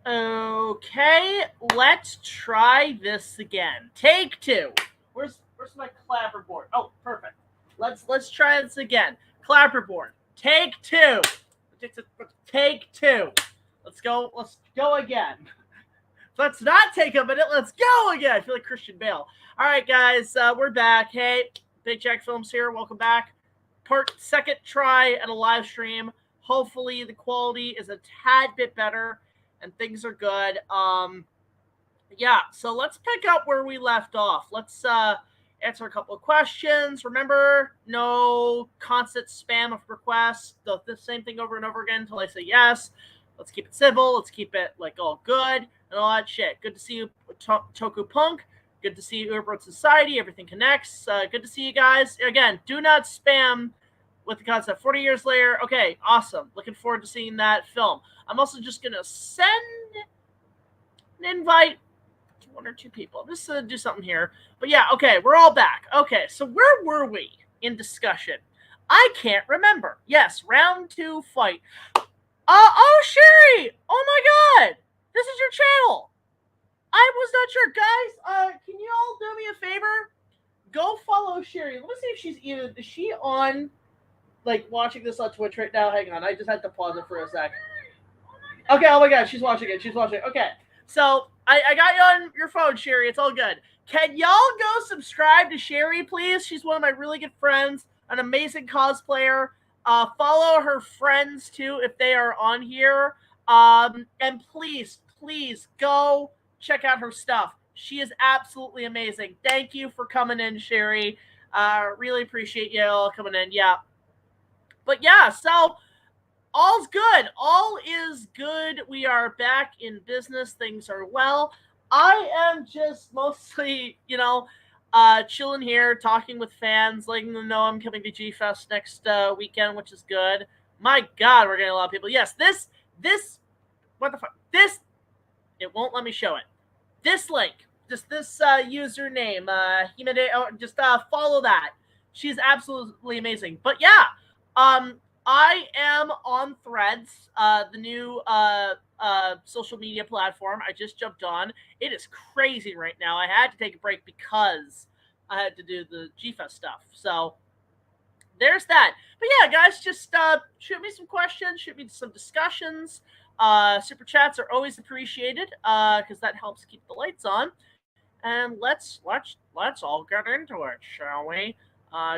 Okay, let's try this again. Take two. Where's my clapperboard? Oh, perfect. Let's try this again. Clapperboard. Take two. Take two. Let's go. Let's go again. Let's not take a minute. Let's go again. I feel like Christian Bale. All right, guys, we're back. Hey, BigJackFilms here. Welcome back. Second try at a live stream. Hopefully, the quality is a tad bit better and things are good. Yeah. So let's pick up where we left off. Let's answer a couple of questions. Remember, no constant spam of requests. The same thing over and over again until I say yes. Let's keep it civil. Let's keep it like all good and all that shit. Good to see you, Toku Punk. Good to see you, Uber Society. Everything connects. Good to see you guys. Again, do not spam with the concept. 40 years later. Okay, awesome. Looking forward to seeing that film. I'm also just going to send an invite to one or two people. I'm just going to do something here. But yeah, okay, we're all back. Okay, so where were we in discussion? I can't remember. Yes, round 2 fight. Oh, Sherry! Oh my God! This is your channel. I was not sure. Guys, can you all do me a favor? Go follow Sherry. Let me see if she's either, is she on, like, watching this on Twitch right now? Hang on, I just had to pause it for a sec. Okay, oh my God, she's watching it. She's watching it. Okay, so I got you on your phone, Sherry. It's all good. Can y'all go subscribe to Sherry, please? She's one of my really good friends, an amazing cosplayer. Follow her friends, too, if they are on here. And please, please go check out her stuff. She is absolutely amazing. Thank you for coming in, Sherry. Really appreciate you all coming in. Yeah. But yeah, so all's good. All is good. We are back in business. Things are well. I am just mostly, chilling here, talking with fans, letting them know I'm coming to G-Fest next weekend, which is good. My God, we're getting a lot of people. Yes, this, what the fuck? This, it won't let me show it. This link, just this username, Himede, just follow that. She's absolutely amazing. But yeah, I am on Threads, the new social media platform. I just jumped on. It is crazy right now. I had to take a break because I had to do the G-Fest stuff. So there's that. But yeah, guys, just shoot me some questions, shoot me some discussions. Super chats are always appreciated because that helps keep the lights on. And let's all get into it, shall we?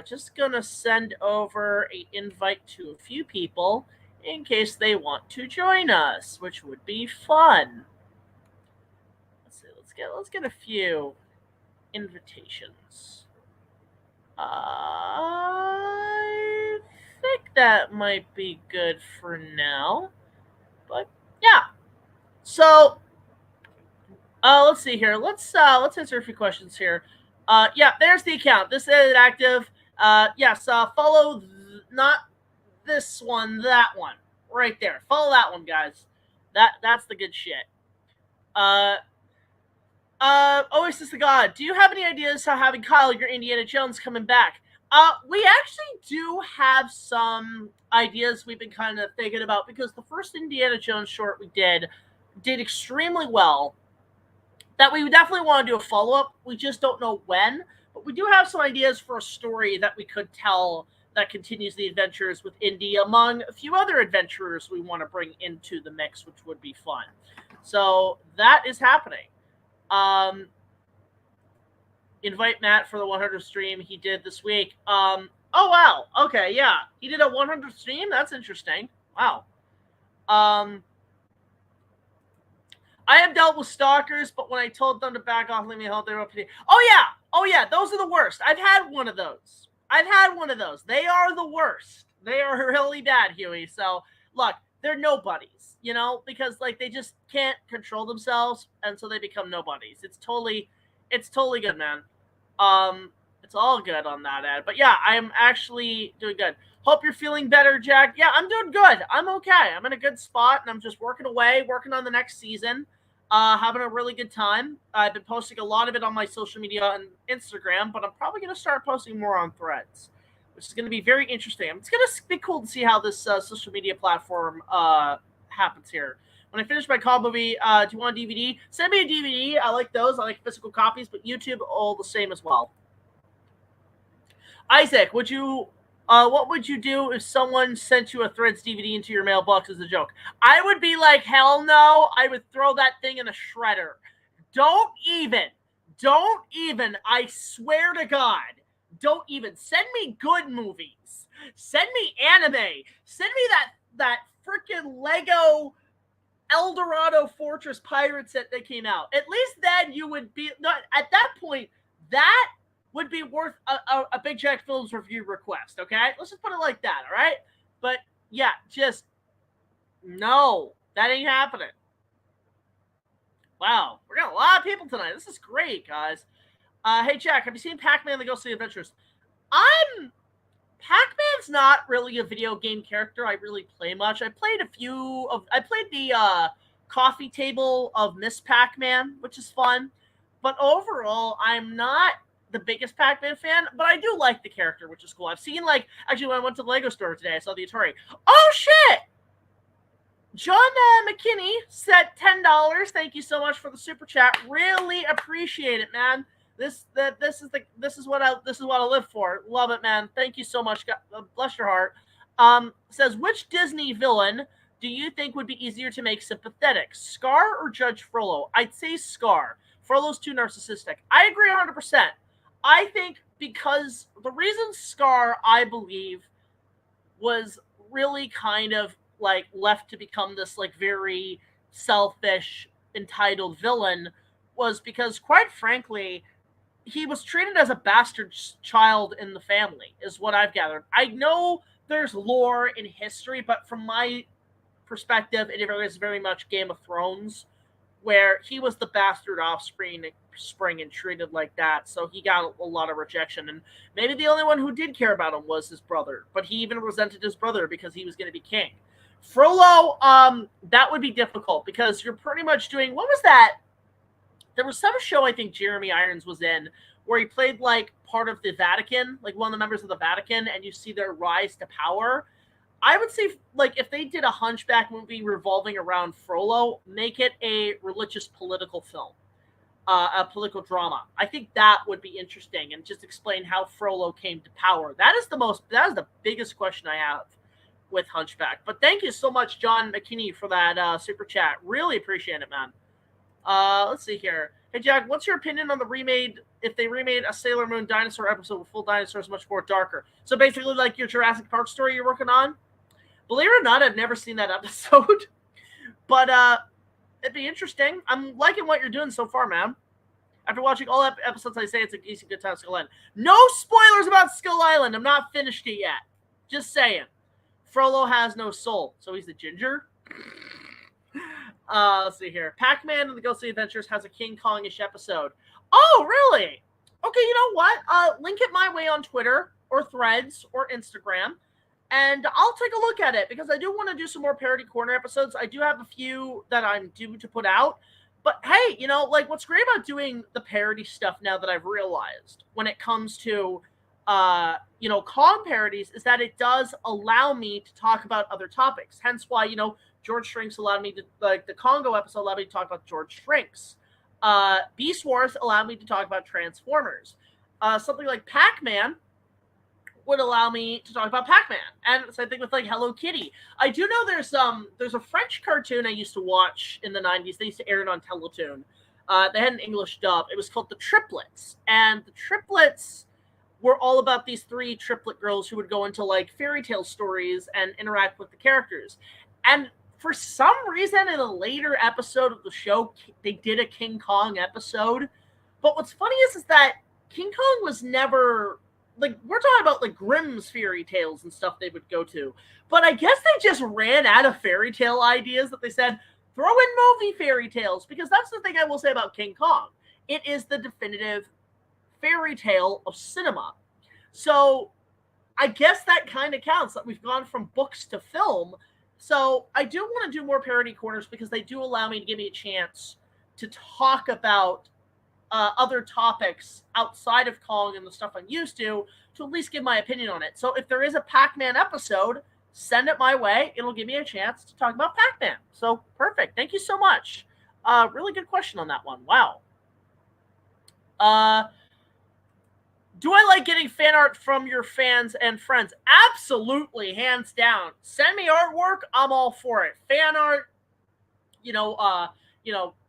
Just gonna send over an invite to a few people in case they want to join us, which would be fun. Let's see. Let's get a few invitations. I think that might be good for now. But yeah. So let's see here. Let's answer a few questions here. Yeah, there's the account. This is active. Yes, follow not this one, that one. Right there. Follow that one, guys. That's the good shit. Oasis the God, do you have any ideas how having Kyle, your Indiana Jones, coming back? We actually do have some ideas we've been kind of thinking about because the first Indiana Jones short we did extremely well. That we definitely want to do a follow-up. We just don't know when. But we do have some ideas for a story that we could tell that continues the adventures with Indy among a few other adventurers we want to bring into the mix, which would be fun. So that is happening. Invite Matt for the 100th stream he did this week. Oh, wow. Okay, yeah. He did a 100th stream? That's interesting. Wow. I have dealt with stalkers, but when I told them to back off, leave me alone, they were up to me. Oh, yeah. Those are the worst. I've had one of those. They are the worst. They are really bad, Huey. So, look, they're nobodies, because, like, they just can't control themselves, and so they become nobodies. It's totally good, man. It's all good on that end. But, yeah, I'm actually doing good. Hope you're feeling better, Jack. Yeah, I'm doing good. I'm okay. I'm in a good spot, and I'm just working on the next season. Having a really good time. I've been posting a lot of it on my social media and Instagram, but I'm probably going to start posting more on Threads, which is going to be very interesting. It's going to be cool to see how this social media platform happens here. When I finish my call movie, do you want a DVD? Send me a DVD. I like those. I like physical copies, but YouTube, all the same as well. Isaac, what would you do if someone sent you a Threads DVD into your mailbox as a joke? I would be like, hell no. I would throw that thing in a shredder. Don't even. I swear to God. Don't even. Send me good movies. Send me anime. Send me that freaking Lego El Dorado Fortress Pirate set that came out. At least then you would be, not at that point, that would be worth a Big Jack Films review request, okay? Let's just put it like that, all right? But, yeah, just, no, that ain't happening. Wow, we're got a lot of people tonight. This is great, guys. Hey, Jack, have you seen Pac-Man: The Ghostly Adventures? Pac-Man's not really a video game character I really play much. I played the coffee table of Miss Pac-Man, which is fun. But overall, I'm not the biggest Pac-Man fan, but I do like the character, which is cool. I've seen, actually, when I went to the Lego store today, I saw the Atari. Oh, shit! John McKinney said $10. Thank you so much for the super chat. Really appreciate it, man. This is what I live for. Love it, man. Thank you so much. God, bless your heart. Says, which Disney villain do you think would be easier to make sympathetic, Scar or Judge Frollo? I'd say Scar. Frollo's too narcissistic. I agree 100%. I think because the reason Scar, I believe, was really kind of left to become this very selfish, entitled villain was because, quite frankly, he was treated as a bastard child in the family, is what I've gathered. I know there's lore in history, but from my perspective, it is very much Game of Thrones, where he was the bastard offspring and treated like that. So he got a lot of rejection. And maybe the only one who did care about him was his brother. But he even resented his brother because he was going to be king. Frollo, that would be difficult because you're pretty much doing... What was that? There was some show I think Jeremy Irons was in where he played part of the Vatican, one of the members of the Vatican, and you see their rise to power. I would say, if they did a Hunchback movie revolving around Frollo, make it a religious political film, a political drama. I think that would be interesting, and just explain how Frollo came to power. That is the biggest question I have with Hunchback. But thank you so much, John McKinney, for that super chat. Really appreciate it, man. Let's see here. Hey, Jack, what's your opinion on if they remade a Sailor Moon dinosaur episode with full dinosaurs much more darker? So basically your Jurassic Park story you're working on? Believe it or not, I've never seen that episode. But it'd be interesting. I'm liking what you're doing so far, man. After watching all episodes, I say it's a decent good time Skull Island. No spoilers about Skull Island. I'm not finished it yet. Just saying. Frollo has no soul, so he's the ginger. Let's see here. Pac-Man and the Ghostly Adventures has a King Kong-ish episode. Oh, really? Okay, you know what? Link it my way on Twitter or Threads or Instagram, and I'll take a look at it because I do want to do some more Parody Corner episodes. I do have a few that I'm due to put out. But hey, what's great about doing the parody stuff now that I've realized when it comes to, Kong parodies is that it does allow me to talk about other topics. Hence why, George Shrinks allowed me to, the Congo episode allowed me to talk about George Shrinks. Beast Wars allowed me to talk about Transformers. Something like Pac-Man would allow me to talk about Pac-Man. And same thing with Hello Kitty. I do know there's a French cartoon I used to watch in the 90s. They used to air it on Teletoon. They had an English dub. It was called The Triplets. And the Triplets were all about these three triplet girls who would go into fairy tale stories and interact with the characters. And for some reason, in a later episode of the show, they did a King Kong episode. But what's funny is that King Kong was never... we're talking about, Grimm's fairy tales and stuff they would go to. But I guess they just ran out of fairy tale ideas that they said, throw in movie fairy tales. Because that's the thing I will say about King Kong. It is the definitive fairy tale of cinema. So I guess that kind of counts, that we've gone from books to film. So I do want to do more parody corners because they do allow me to give me a chance to talk about other topics outside of Kong and the stuff I'm used to at least give my opinion on it. So if there is a Pac-Man episode, send it my way. It'll give me a chance to talk about Pac-Man. So perfect. Thank you so much. Really good question on that one. Wow. Do I like getting fan art from your fans and friends? Absolutely, hands down. Send me artwork. I'm all for it. Fan art,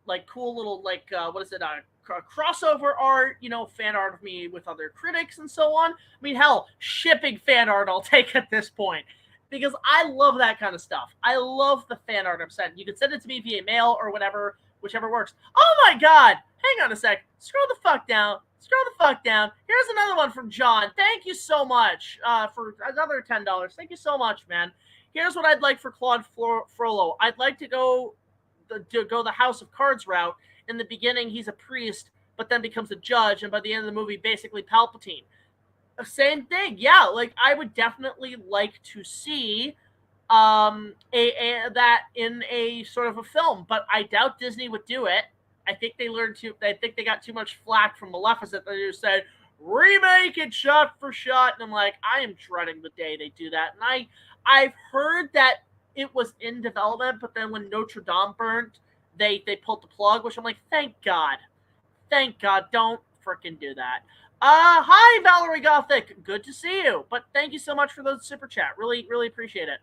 like cool little what is it? Crossover art, fan art of me with other critics and so on. I mean, hell, shipping fan art I'll take at this point because I love that kind of stuff. I love the fan art I'm sending. You can send it to me via mail or whatever, whichever works. Oh my God! Hang on a sec. Scroll the fuck down. Scroll the fuck down. Here's another one from John. Thank you so much for another $10. Thank you so much, man. Here's what I'd like for Claude Frollo. I'd like to go the House of Cards route. In the beginning, he's a priest, but then becomes a judge, and by the end of the movie, basically Palpatine. Same thing, yeah. Like I would definitely like to see that in a sort of a film, but I doubt Disney would do it. I think they got too much flack from Maleficent. They just said remake it shot for shot, and I'm like, I am dreading the day they do that. And I've heard that it was in development, but then when Notre Dame burnt, they pulled the plug, which I'm like, thank God, don't freaking do that. Hi Valerie Gothic, good to see you. But thank you so much for the super chat. Really, really appreciate it.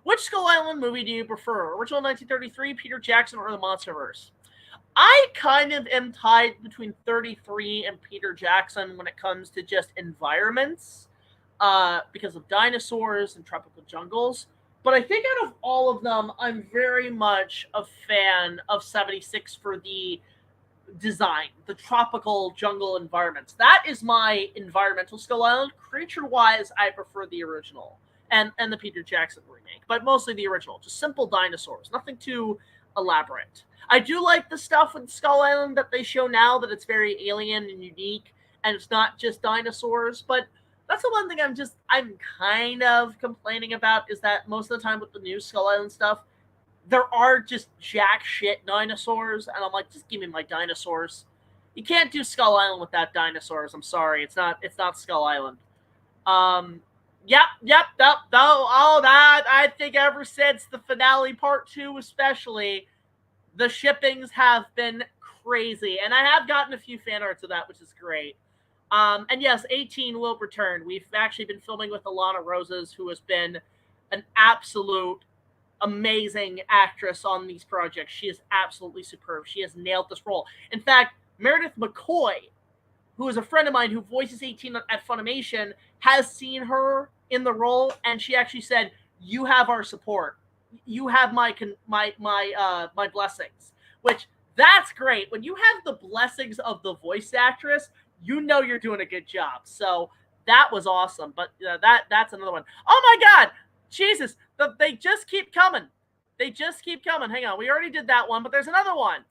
Which Skull Island movie do you prefer? Original 1933, Peter Jackson, or the Monsterverse? I kind of am tied between 33 and Peter Jackson when it comes to just environments, because of dinosaurs and tropical jungles. But I think out of all of them, I'm very much a fan of 76 for the design, the tropical jungle environments. That is my environmental Skull Island. Creature-wise, I prefer the original and the Peter Jackson remake, but mostly the original. Just simple dinosaurs, nothing too elaborate. I do like the stuff with Skull Island that they show now, that it's very alien and unique, and it's not just dinosaurs. But that's the one thing I'm kind of complaining about, is that most of the time with the new Skull Island stuff, there are just jack shit dinosaurs, and I'm like, just give me my dinosaurs. You can't do Skull Island without dinosaurs. I'm sorry, it's not Skull Island. Yep. That I think ever since the finale part 2 especially, the shippings have been crazy, and I have gotten a few fan arts of that, which is great. And yes, 18 will return. We've actually been filming with Alana Roses, who has been an absolute amazing actress on these projects. She is absolutely superb. She has nailed this role. In fact, Meredith McCoy, who is a friend of mine who voices 18 at Funimation, has seen her in the role, and she actually said, "You have our support. You have my blessings." Which, that's great. When you have the blessings of the voice actress, you know you're doing a good job. So that was awesome. But that's another one. Oh my God, Jesus! They just keep coming. They just keep coming. Hang on, we already did that one, but there's another one.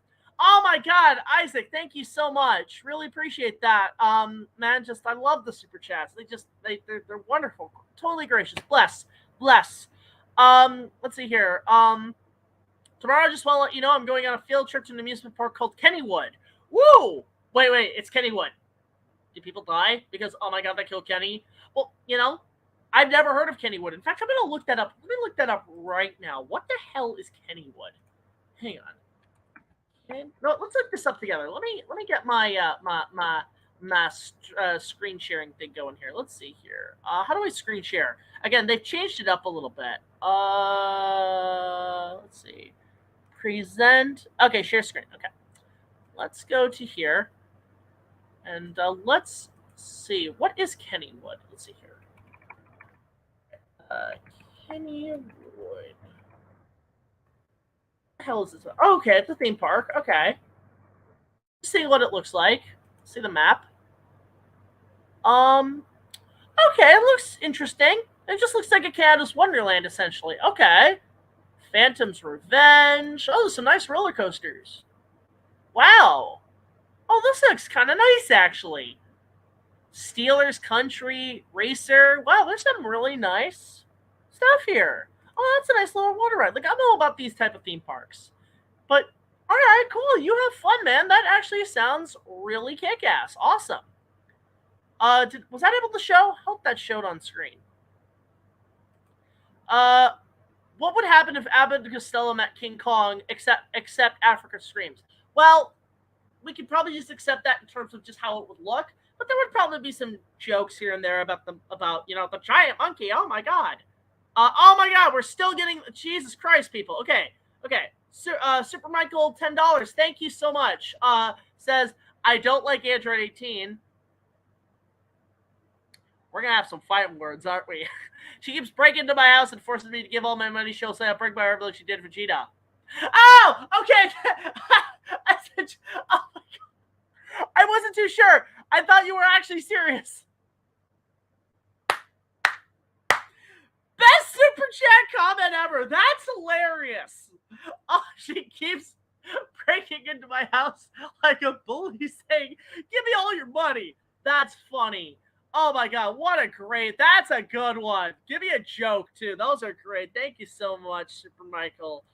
Oh my God, Isaac, thank you so much. Really appreciate that. Man, I love the super chats. They're wonderful. Totally gracious. Bless. Let's see here. Tomorrow, I just want to let you know I'm going on a field trip to an amusement park called Kennywood. Woo! Wait, it's Kennywood. Did people die? Because, oh my God, they killed Kenny? Well, I've never heard of Kennywood. In fact, I'm going to look that up. Let me look that up right now. What the hell is Kennywood? Hang on. Okay. No, let's look this up together. Let me get my screen sharing thing going here. Let's see here. How do I screen share? Again, they've changed it up a little bit. Let's see. Present. Okay, share screen. Okay. Let's go to here. And let's see. What is Kennywood? Let's see here. Kennywood. What the hell is this? Oh, okay, it's a theme park. Okay. See what it looks like. See the map. Okay, it looks interesting. It just looks like a Canada's Wonderland, essentially. Okay. Phantom's Revenge. Oh, there's some nice roller coasters. Wow. Oh, this looks kind of nice, actually. Steelers Country Racer. Wow, there's some really nice stuff here. Oh, that's a nice little water ride. Like, I'm all about these type of theme parks. But, all right, cool. You have fun, man. That actually sounds really kick-ass. Awesome. Was that able to show? I hope that showed on screen. What would happen if Abbott and Costello met King Kong, except Africa Screams? Well, we could probably just accept that in terms of just how it would look, but there would probably be some jokes here and there about the giant monkey. Oh my god. We're still getting Jesus Christ, people. Okay. Super Michael, $10. Thank you so much. Says I don't like Android 18. We're gonna have some fighting words, aren't we? She keeps breaking into my house and forces me to give all my money. She'll say I'll break my heart like she did Vegeta. Oh, okay. I said, oh my god. I wasn't too sure. I thought you were actually serious. Best Super Chat comment ever. That's hilarious. Oh, she keeps breaking into my house like a bully saying, give me all your money. That's funny. Oh my god, that's a good one. Give me a joke too. Those are great. Thank you so much, Super Michael.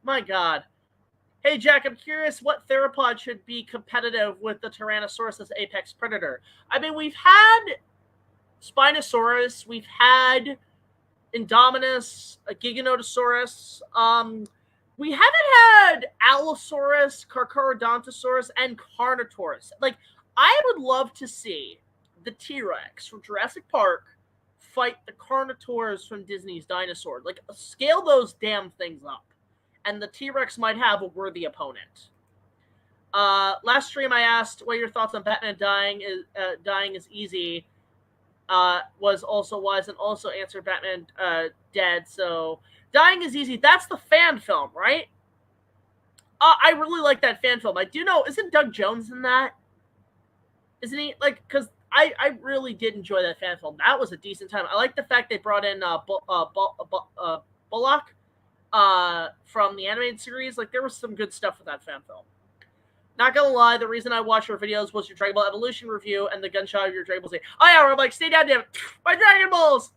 My god. Hey Jack, I'm curious what theropod should be competitive with the Tyrannosaurus as apex predator. I mean, we've had Spinosaurus, we've had Indominus, a Giganotosaurus. We haven't had Allosaurus, Carcharodontosaurus, and Carnotaurus. Like, I would love to see the T-Rex from Jurassic Park fight the Carnotaurs from Disney's Dinosaur. Like, scale those damn things up, and the T-Rex might have a worthy opponent. Last stream I asked what your thoughts on Batman dying is easy. Was also wise and also answered Batman dead. So dying is easy. That's the fan film, right? I really like that fan film. I do know, isn't Doug Jones in that? Isn't he? Like, because I really did enjoy that fan film. That was a decent time. I like the fact they brought in Bullock from the animated series. Like, there was some good stuff with that fan film. Not gonna lie, the reason I watched your videos was your Dragon Ball Evolution review and the gunshot of your Dragon Ball Z. Oh yeah, I'm like, stay down, damn it. My Dragon Balls!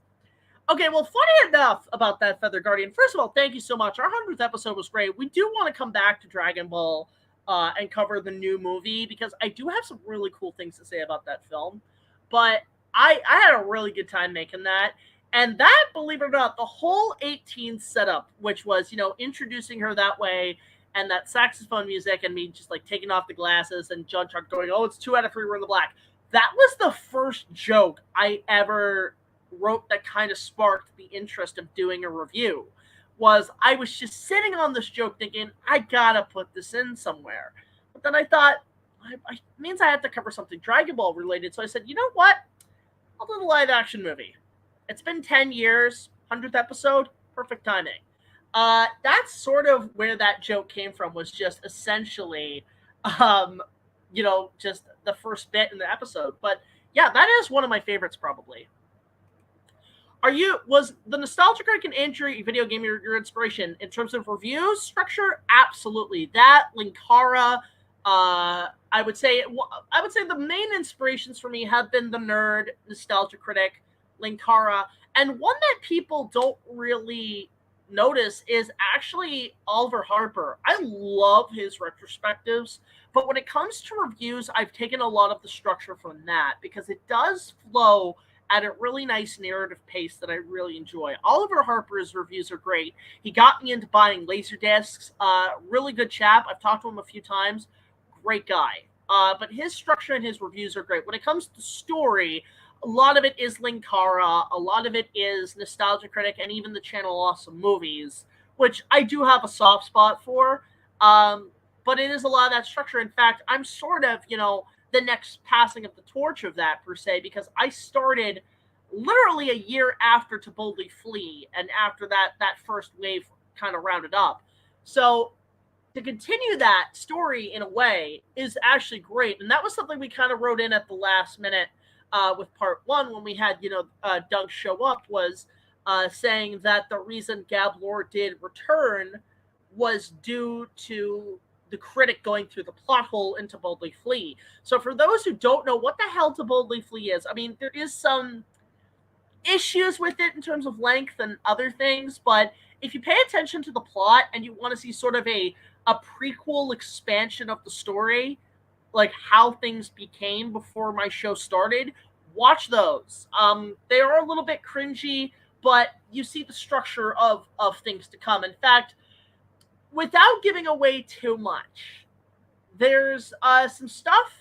Okay, well, funny enough about that, Feather Guardian. First of all, thank you so much. Our 100th episode was great. We do want to come back to Dragon Ball and cover the new movie because I do have some really cool things to say about that film. But I had a really good time making that. And that, believe it or not, the whole 18 setup, which was, introducing her that way, and that saxophone music and me just like taking off the glasses and John Chuck going, oh, it's 2 out of 3, we're in the black. That was the first joke I ever wrote that kind of sparked the interest of doing a review. Was I was just sitting on this joke thinking, I gotta put this in somewhere. But then I thought, it means I have to cover something Dragon Ball related. So I said, you know what? I'll do the live action movie. It's been 10 years, 100th episode, perfect timing. That's sort of where that joke came from, was just essentially, just the first bit in the episode. But yeah, that is one of my favorites probably. Was the Nostalgia Critic and Andrew video game your inspiration in terms of reviews structure? Absolutely. That, Linkara, I would say the main inspirations for me have been the Nerd, Nostalgia Critic, Linkara, and one that people don't really notice is actually Oliver Harper. I love his retrospectives, but when it comes to reviews, I've taken a lot of the structure from that because it does flow at a really nice narrative pace that I really enjoy. Oliver Harper's reviews are great. He got me into buying Laserdiscs. Really good chap. I've talked to him a few times. Great guy. But his structure and his reviews are great. When it comes to story, a lot of it is Linkara, a lot of it is Nostalgia Critic, and even the channel Awesome Movies, which I do have a soft spot for. But it is a lot of that structure. In fact, I'm sort of, the next passing of the torch of that, per se, because I started literally a year after To Boldly Flee, and after that first wave kind of rounded up. So to continue that story in a way is actually great. And that was something we kind of wrote in at the last minute with part 1 when we had, Doug show up, was saying that the reason Gab Lore did return was due to the critic going through the plot hole into Boldly Flee. So for those who don't know what the hell To Boldly Flee is, I mean, there is some issues with it in terms of length and other things, but if you pay attention to the plot and you want to see sort of a prequel expansion of the story, like how things became before my show started, watch those. They are a little bit cringy, but you see the structure of things to come. In fact, without giving away too much, there's some stuff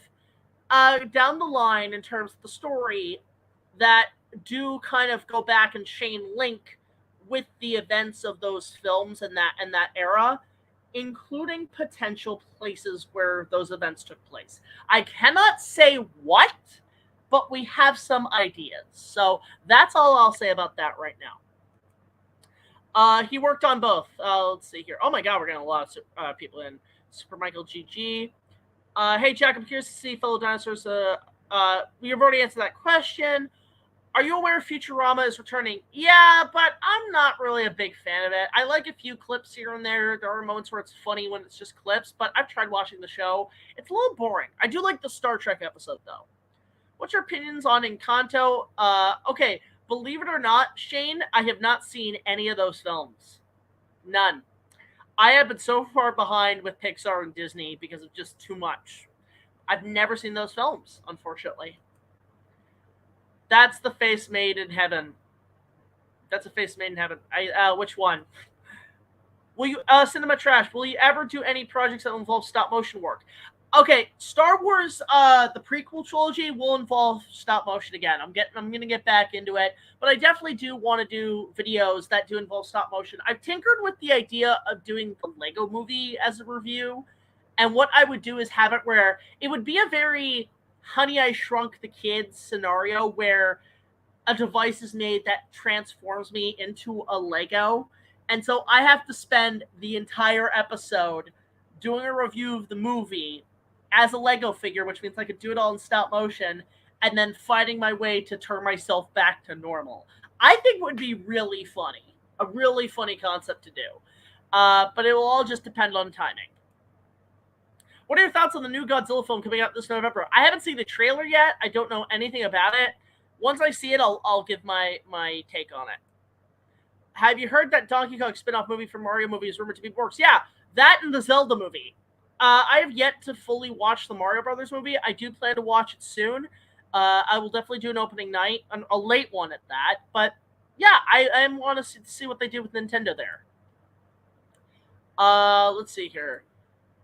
down the line in terms of the story that do kind of go back and chain link with the events of those films and that era, including potential places where those events took place. I cannot say what, but we have some ideas. So that's all I'll say about that right now. He worked on both. Let's see here. Oh my God, we're getting a lot of people in. Super Michael GG. Hey Jack, I'm curious to see fellow dinosaurs. We've already answered that question. Are you aware Futurama is returning? Yeah, but I'm not really a big fan of it. I like a few clips here and there. There are moments where it's funny when it's just clips, but I've tried watching the show. It's a little boring. I do like the Star Trek episode, though. What's your opinions on Encanto? Okay, believe it or not, Shane, I have not seen any of those films. None. I have been so far behind with Pixar and Disney because of just too much. I've never seen those films, unfortunately. That's the face made in heaven. That's a face made in heaven. Which one? Will you, Cinema Trash, will you ever do any projects that involve stop motion work? Okay, Star Wars, the prequel trilogy will involve stop motion again. I'm gonna get back into it, but I definitely do want to do videos that do involve stop motion. I've tinkered with the idea of doing the Lego Movie as a review, and what I would do is have it where it would be a very Honey, I Shrunk the Kids scenario where a device is made that transforms me into a Lego. And so I have to spend the entire episode doing a review of the movie as a Lego figure, which means I could do it all in stop motion, and then fighting my way to turn myself back to normal. I think it would be really funny. A really funny concept to do. But it will all just depend on timing. What are your thoughts on the new Godzilla film coming out this November? I haven't seen the trailer yet. I don't know anything about it. Once I see it, I'll give my take on it. Have you heard that Donkey Kong spin-off movie from Mario movie is rumored to be works? Yeah, that and the Zelda movie. I have yet to fully watch the Mario Brothers movie. I do plan to watch it soon. I will definitely do an opening night, a late one at that. But yeah, I want to see what they do with Nintendo there. Let's see here.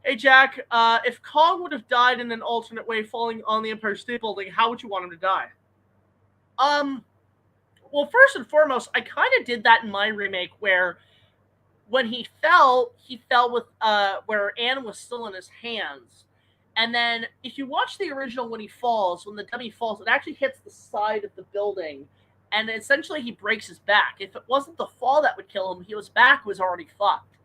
Hey, Jack, if Kong would have died in an alternate way falling on the Empire State Building, how would you want him to die? Well, first and foremost, I kind of did that in my remake where when he fell with, where Anne was still in his hands. And then if you watch the original when he falls, when the dummy falls, it actually hits the side of the building. And essentially he breaks his back. If it wasn't the fall that would kill him, his back was already fucked.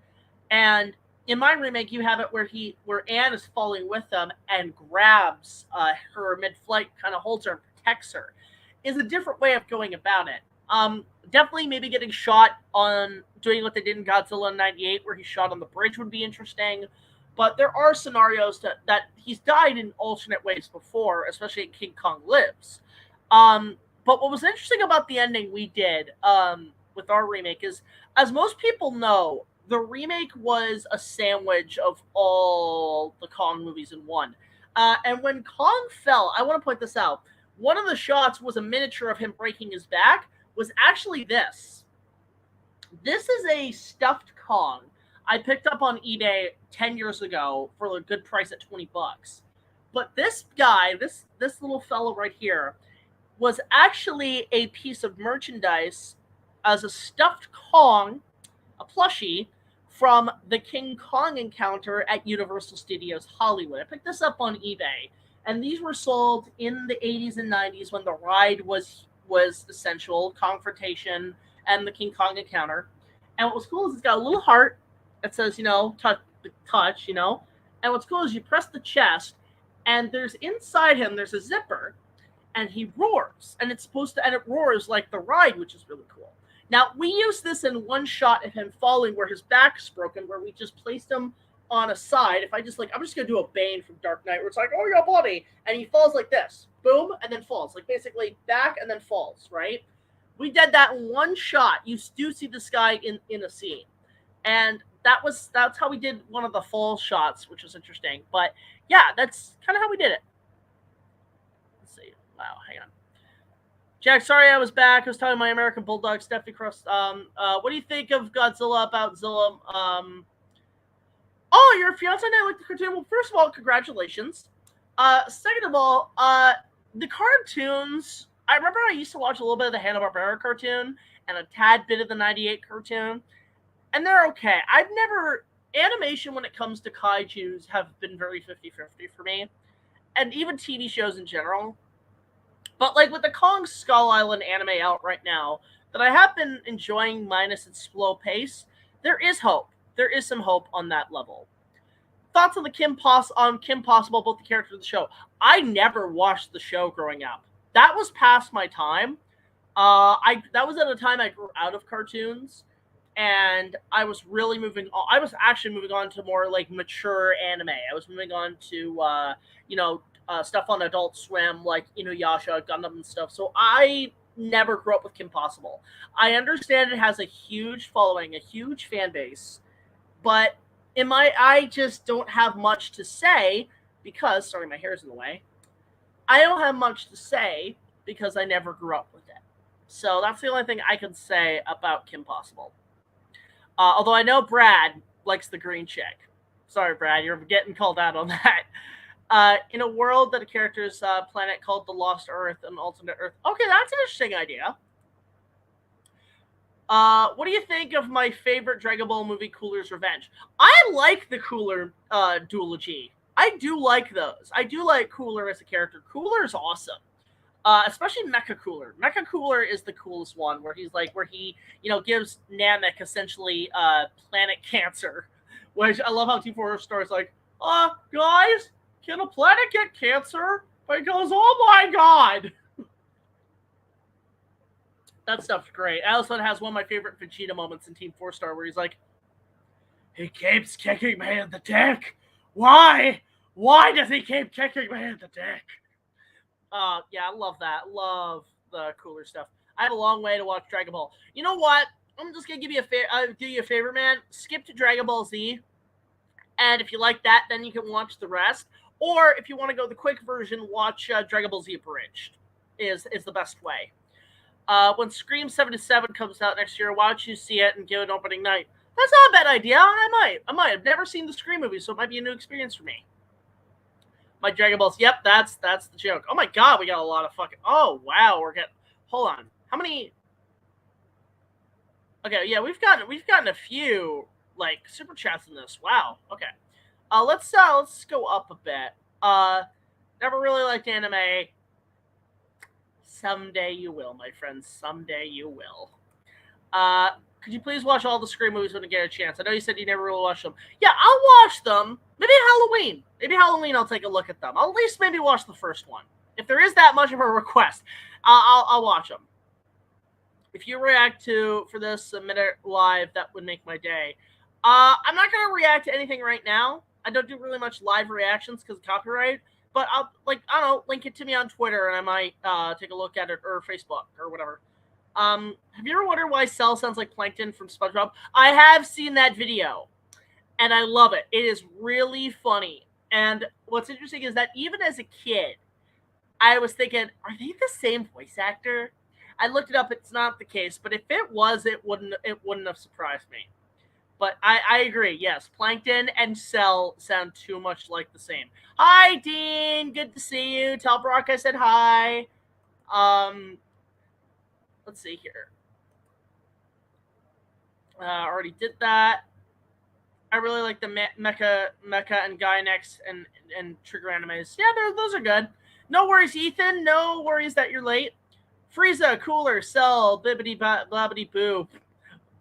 And in my remake, you have it where Anne is falling with him and grabs her mid-flight, kind of holds her and protects her. Is a different way of going about it. Definitely maybe getting shot on doing what they did in Godzilla in '98, where he shot on the bridge would be interesting. But there are scenarios that he's died in alternate ways before, especially in King Kong Lives. But what was interesting about the ending we did with our remake is, as most people know, the remake was a sandwich of all the Kong movies in one. And when Kong fell, I want to point this out. One of the shots was a miniature of him breaking his back, was actually this. This is a stuffed Kong I picked up on eBay 10 years ago for a good price at $20. But this guy, this little fellow right here, was actually a piece of merchandise as a stuffed Kong, a plushie, from the King Kong encounter at Universal Studios Hollywood. I picked this up on eBay, and these were sold in the 80s and 90s when the ride was essential, confrontation, and the King Kong encounter. And what was cool is it's got a little heart that says, touch, And what's cool is you press the chest, and there's inside him, there's a zipper, and he roars. And it roars like the ride, which is really cool. Now, we used this in one shot of him falling where his back's broken, where we just placed him on a side. If I'm just going to do a Bane from Dark Knight, where it's like, oh, your body. And he falls like this. Boom, and then falls. Like, basically back and then falls, right? We did that in one shot. You do see this guy in a scene. And that's how we did one of the fall shots, which was interesting. But, yeah, that's kind of how we did it. Let's see. Wow, hang on. Jack, sorry I was back. I was talking to my American Bulldog, Stephanie Cross. What do you think of Godzilla about Zilla? Oh, your fiance and I like the cartoon. Well, first of all, congratulations. Second of all, the cartoons. I remember I used to watch a little bit of the Hanna-Barbera cartoon and a tad bit of the '98 cartoon, and they're okay. I've never animation when it comes to kaiju's have been very 50-50 for me, and even TV shows in general. But like with the Kong Skull Island anime out right now, that I have been enjoying minus its slow pace, there is hope. There is some hope on that level. Thoughts on the Kim Possible, both the character of the show. I never watched the show growing up. That was past my time. That was at a time I grew out of cartoons, and I was really moving on. I was actually moving on to more like mature anime. I was moving on to stuff on Adult Swim, like Inuyasha, Gundam, and stuff. So I never grew up with Kim Possible. I understand it has a huge following, a huge fan base, but I just don't have much to say because, sorry, my hair's in the way. I don't have much to say because I never grew up with it. So that's the only thing I can say about Kim Possible. Although I know Brad likes the green chick. Sorry, Brad, you're getting called out on that. In a world that a character's planet called the Lost Earth, an alternate Earth. Okay, that's an interesting idea. What do you think of my favorite Dragon Ball movie, Cooler's Revenge? I like the Cooler duology. I do like those. I do like Cooler as a character. Cooler is awesome. Especially Mecha Cooler. Mecha Cooler is the coolest one, where he gives Namek essentially planet cancer. Which I love how T4 starts like, guys, can a planet get cancer? Because, oh my god! That stuff's great. Also, it has one of my favorite Vegeta moments in Team 4 Star, where he's like, he keeps kicking me in the dick. Why? Why does he keep kicking me in the dick? Yeah, I love that. Love the Cooler stuff. I have a long way to watch Dragon Ball. You know what? I'm just gonna give you a favor, man. Skip to Dragon Ball Z, and if you like that, then you can watch the rest. Or if you want to go the quick version, watch Dragon Ball Z Abridged. Is the best way. When Scream 77 comes out next year, why don't you see it and give it an opening night? That's not a bad idea. I might. I've never seen the Scream movie, so it might be a new experience for me. My Dragon Balls. Yep, that's the joke. Oh my god, we got a lot of fucking. Oh wow, we're getting. Hold on. How many? Okay, yeah, we've gotten a few like super chats in this. Wow. Okay. Let's go up a bit. Never really liked anime. Someday you will, my friends. Someday you will. Could you please watch all the Scream movies when you get a chance? I know you said you never really watched them. Yeah, I'll watch them. Maybe Halloween. Maybe Halloween I'll take a look at them. I'll at least maybe watch the first one. If there is that much of a request, I'll watch them. If you react for this a minute live, that would make my day. I'm not going to react to anything right now. I don't do really much live reactions because of copyright. But I'll, I don't know, link it to me on Twitter and I might take a look at it, or Facebook or whatever. Have you ever wondered why Cell sounds like Plankton from SpongeBob? I have seen that video, and I love it. It is really funny. And what's interesting is that even as a kid, I was thinking, are they the same voice actor? I looked it up. It's not the case. But if it was, it wouldn't have surprised me. But I agree. Yes, Plankton and Cell sound too much like the same. Hi, Dean. Good to see you. Tell Brock I said hi. Let's see here. Already did that. I really like the Mecha and Gynex and Trigger animes. Yeah, those are good. No worries, Ethan. No worries that you're late. Frieza, Cooler, Cell, Bibbidi Blabbidi Boo,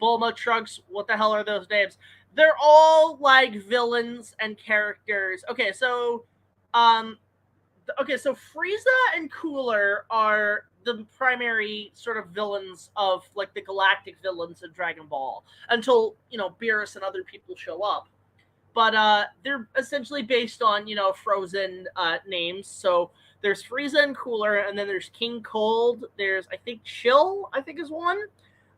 Bulma, Trunks. What the hell are those names? They're all like villains and characters. Okay, so Frieza and Cooler are the primary sort of villains of like the galactic villains in Dragon Ball until Beerus and other people show up. But they're essentially based on Frozen names. So there's Frieza and Cooler, and then there's King Cold. There's I think Chill. I think is one.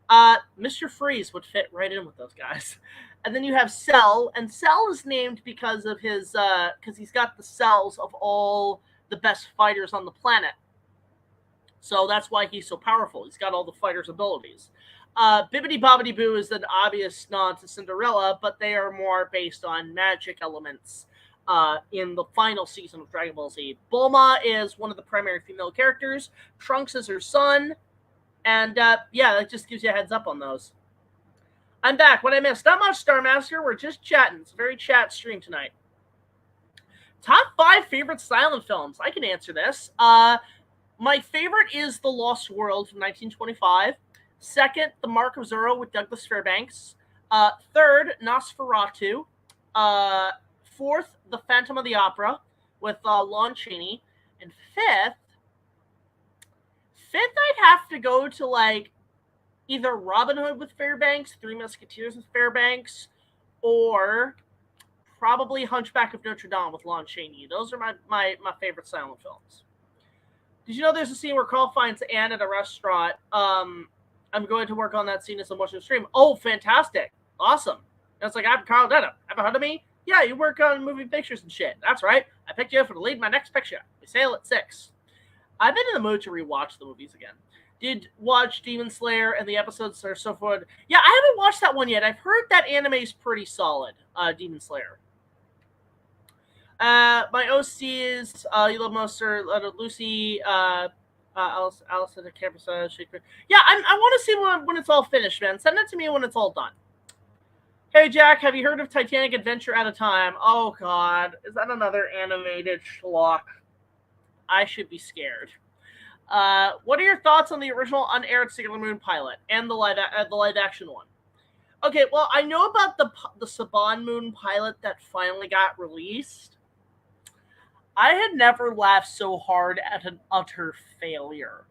Mr. Freeze would fit right in with those guys. And then you have Cell, and Cell is named because of his because he's got the cells of all the best fighters on the planet. So that's why he's so powerful. He's got all the fighter's abilities. Bibbidi Bobbidi Boo is an obvious nod to Cinderella, but they are more based on magic elements in the final season of Dragon Ball Z. Bulma is one of the primary female characters. Trunks is her son. And yeah, that just gives you a heads up on those. I'm back. What I missed? Not much, Star Master. We're just chatting. It's a very chat stream tonight. Top 5 favorite silent films. I can answer this. My favorite is The Lost World from 1925. Second, The Mark of Zorro with Douglas Fairbanks. Third, Nosferatu. Fourth, The Phantom of the Opera with Lon Chaney. And fifth, I'd have to go to like either Robin Hood with Fairbanks, Three Musketeers with Fairbanks, or probably Hunchback of Notre Dame with Lon Chaney. Those are my favorite silent films. Did you know there's a scene where Carl finds Anne at a restaurant? I'm going to work on that scene as I'm watching the stream. Oh, fantastic. Awesome. And it's like, I'm Carl Denham. Ever heard of me? Yeah, you work on moving pictures and shit. That's right. I picked you up for the lead in my next picture. We sail at 6. I've been in the mood to rewatch the movies again. Did watch Demon Slayer and the episodes are so fun. Yeah, I haven't watched that one yet. I've heard that anime is pretty solid, Demon Slayer. My OC is You Love Monster, Lucy, Alice at the campus. Yeah, I want to see when it's all finished, man. Send it to me when it's all done. Hey, Jack, have you heard of Titanic Adventure at a Time? Oh, God. Is that another animated schlock? I should be scared. What are your thoughts on the original unaired Sailor Moon pilot and the live action one? Okay, well, I know about the Saban Moon pilot that finally got released. I had never laughed so hard at an utter failure.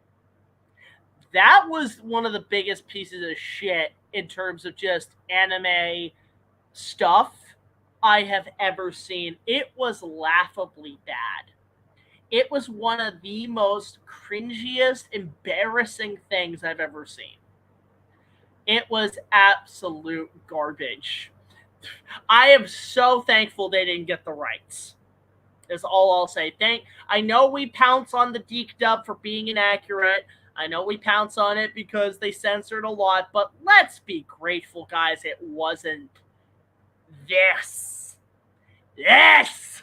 That was one of the biggest pieces of shit in terms of just anime stuff I have ever seen. It was laughably bad. It was one of the most cringiest, embarrassing things I've ever seen. It was absolute garbage. I am so thankful they didn't get the rights. Is all I'll say. I know we pounce on the Deke dub for being inaccurate. I know we pounce on it because they censored a lot, but let's be grateful, guys. It wasn't this. Yes!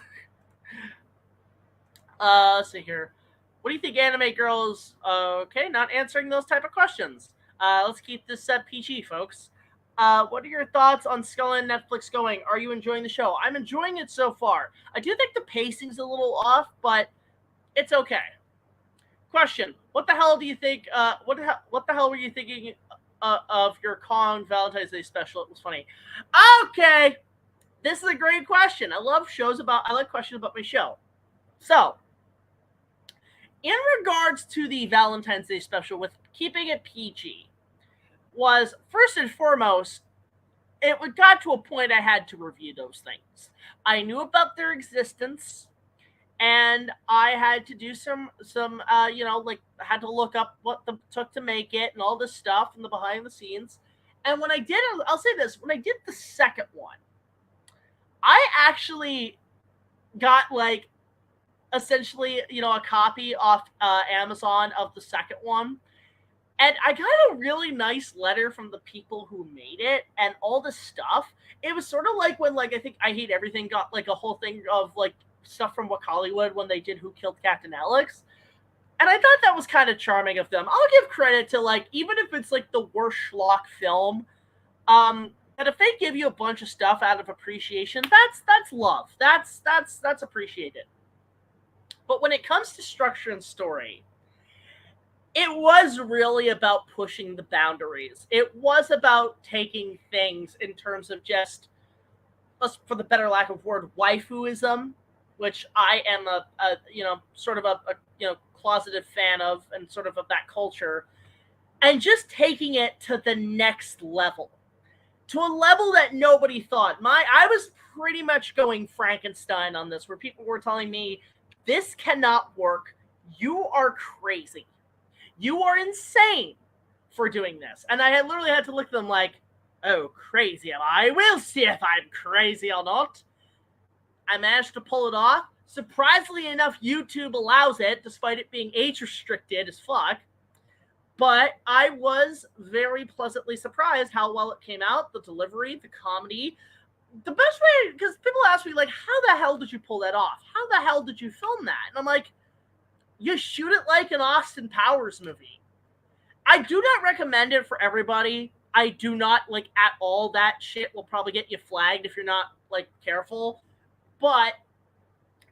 Let's see here. What do you think, anime girls? Okay, not answering those type of questions. Let's keep this PG, folks. What are your thoughts on Skull and Netflix going? Are you enjoying the show? I'm enjoying it so far. I do think the pacing's a little off, but it's okay. Question: what the hell do you think? What the hell were you thinking of your Kong Valentine's Day special? It was funny. Okay, this is a great question. I like questions about my show. So, in regards to the Valentine's Day special, with keeping it PG, was first and foremost, it got to a point I had to review those things. I knew about their existence. And I had to do some I had to look up what it took to make it and all this stuff and the behind the scenes. And when I did, I'll say this, when I did the second one, I actually got essentially, a copy off Amazon of the second one. And I got a really nice letter from the people who made it and all this stuff. It was sort of like when, I think I Hate Everything got, a whole thing of, stuff from What Hollywood when they did Who Killed Captain Alex. And I thought that was kind of charming of them. I'll give credit to, even if it's, the worst schlock film, but if they give you a bunch of stuff out of appreciation, that's love. That's appreciated. But when it comes to structure and story, it was really about pushing the boundaries. It was about taking things in terms of just, for the better lack of word, waifuism, which I am sort of a closeted fan of and sort of that culture, and just taking it to the next level, to a level that nobody thought. I was pretty much going Frankenstein on this, where people were telling me, this cannot work. You are crazy. You are insane for doing this. And I literally had to look at them like, oh, crazy. I will see if I'm crazy or not. I managed to pull it off. Surprisingly enough, YouTube allows it, despite it being age restricted as fuck. But I was very pleasantly surprised how well it came out, the delivery, the comedy. The best way, because people ask me, like, how the hell did you pull that off? How the hell did you film that? And I'm like, you shoot it like an Austin Powers movie. I do not recommend it for everybody. I do not, like, at all. That shit will probably get you flagged if you're not, like, careful. But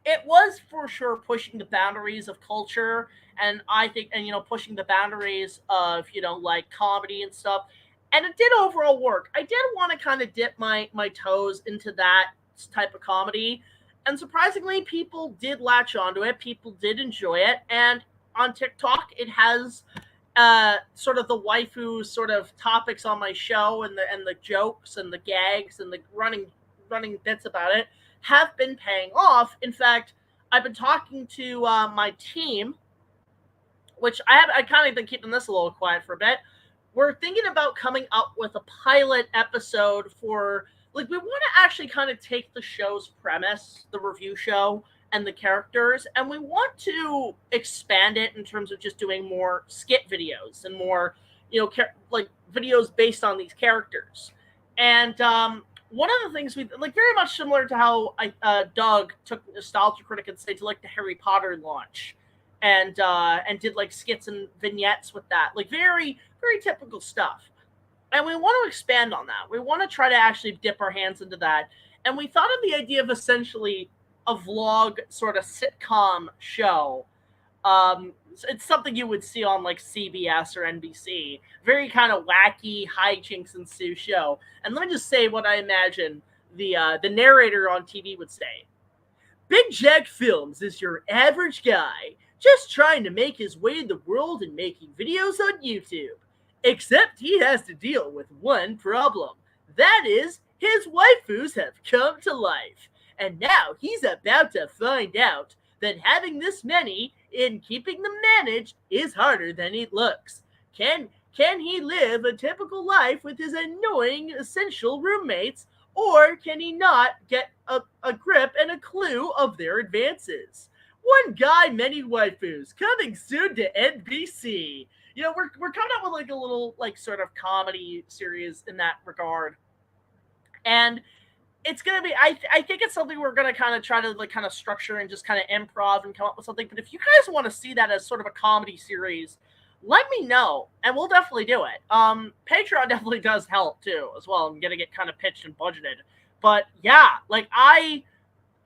it was for sure pushing the boundaries of culture, and I think, and, you know, pushing the boundaries of, you know, like, comedy and stuff. And it did overall work. I did want to kind of dip my toes into that type of comedy. And surprisingly, people did latch onto it. People did enjoy it. And on TikTok, it has sort of the waifu sort of topics on my show, and the jokes and the gags and the running bits about it have been paying off. In fact, I've been talking to my team, which I kind of been keeping this a little quiet for a bit. We're thinking about coming up with a pilot episode for, like, we want to actually kind of take the show's premise, the review show, and the characters, and we want to expand it in terms of just doing more skit videos and more, you know, like, videos based on these characters. And one of the things we, like, very much similar to how Doug took Nostalgia Critic and say to, like, the Harry Potter launch, and did, like, skits and vignettes with that, like, very, very typical stuff. And we want to expand on that. We want to try to actually dip our hands into that. And we thought of the idea of essentially a vlog sort of sitcom show. It's something you would see on, like, CBS or NBC. Very kind of wacky, hijinks ensue show. And let me just say what I imagine the narrator on TV would say. BigJackFilms is your average guy, just trying to make his way in the world and making videos on YouTube. Except he has to deal with one problem. That is, his waifus have come to life. And now he's about to find out that having this many and keeping them managed is harder than it looks. Can he live a typical life with his annoying essential roommates, or can he not get a grip and a clue of their advances? One guy, many waifus, coming soon to NBC. You know, we're coming up with, like, a little, like, sort of comedy series in that regard. And it's going to be, I think it's something we're going to kind of try to, like, kind of structure and just kind of improv and come up with something. But if you guys want to see that as sort of a comedy series, let me know, and we'll definitely do it. Patreon definitely does help, too, as well. I'm getting it kind of pitched and budgeted. But, yeah, like,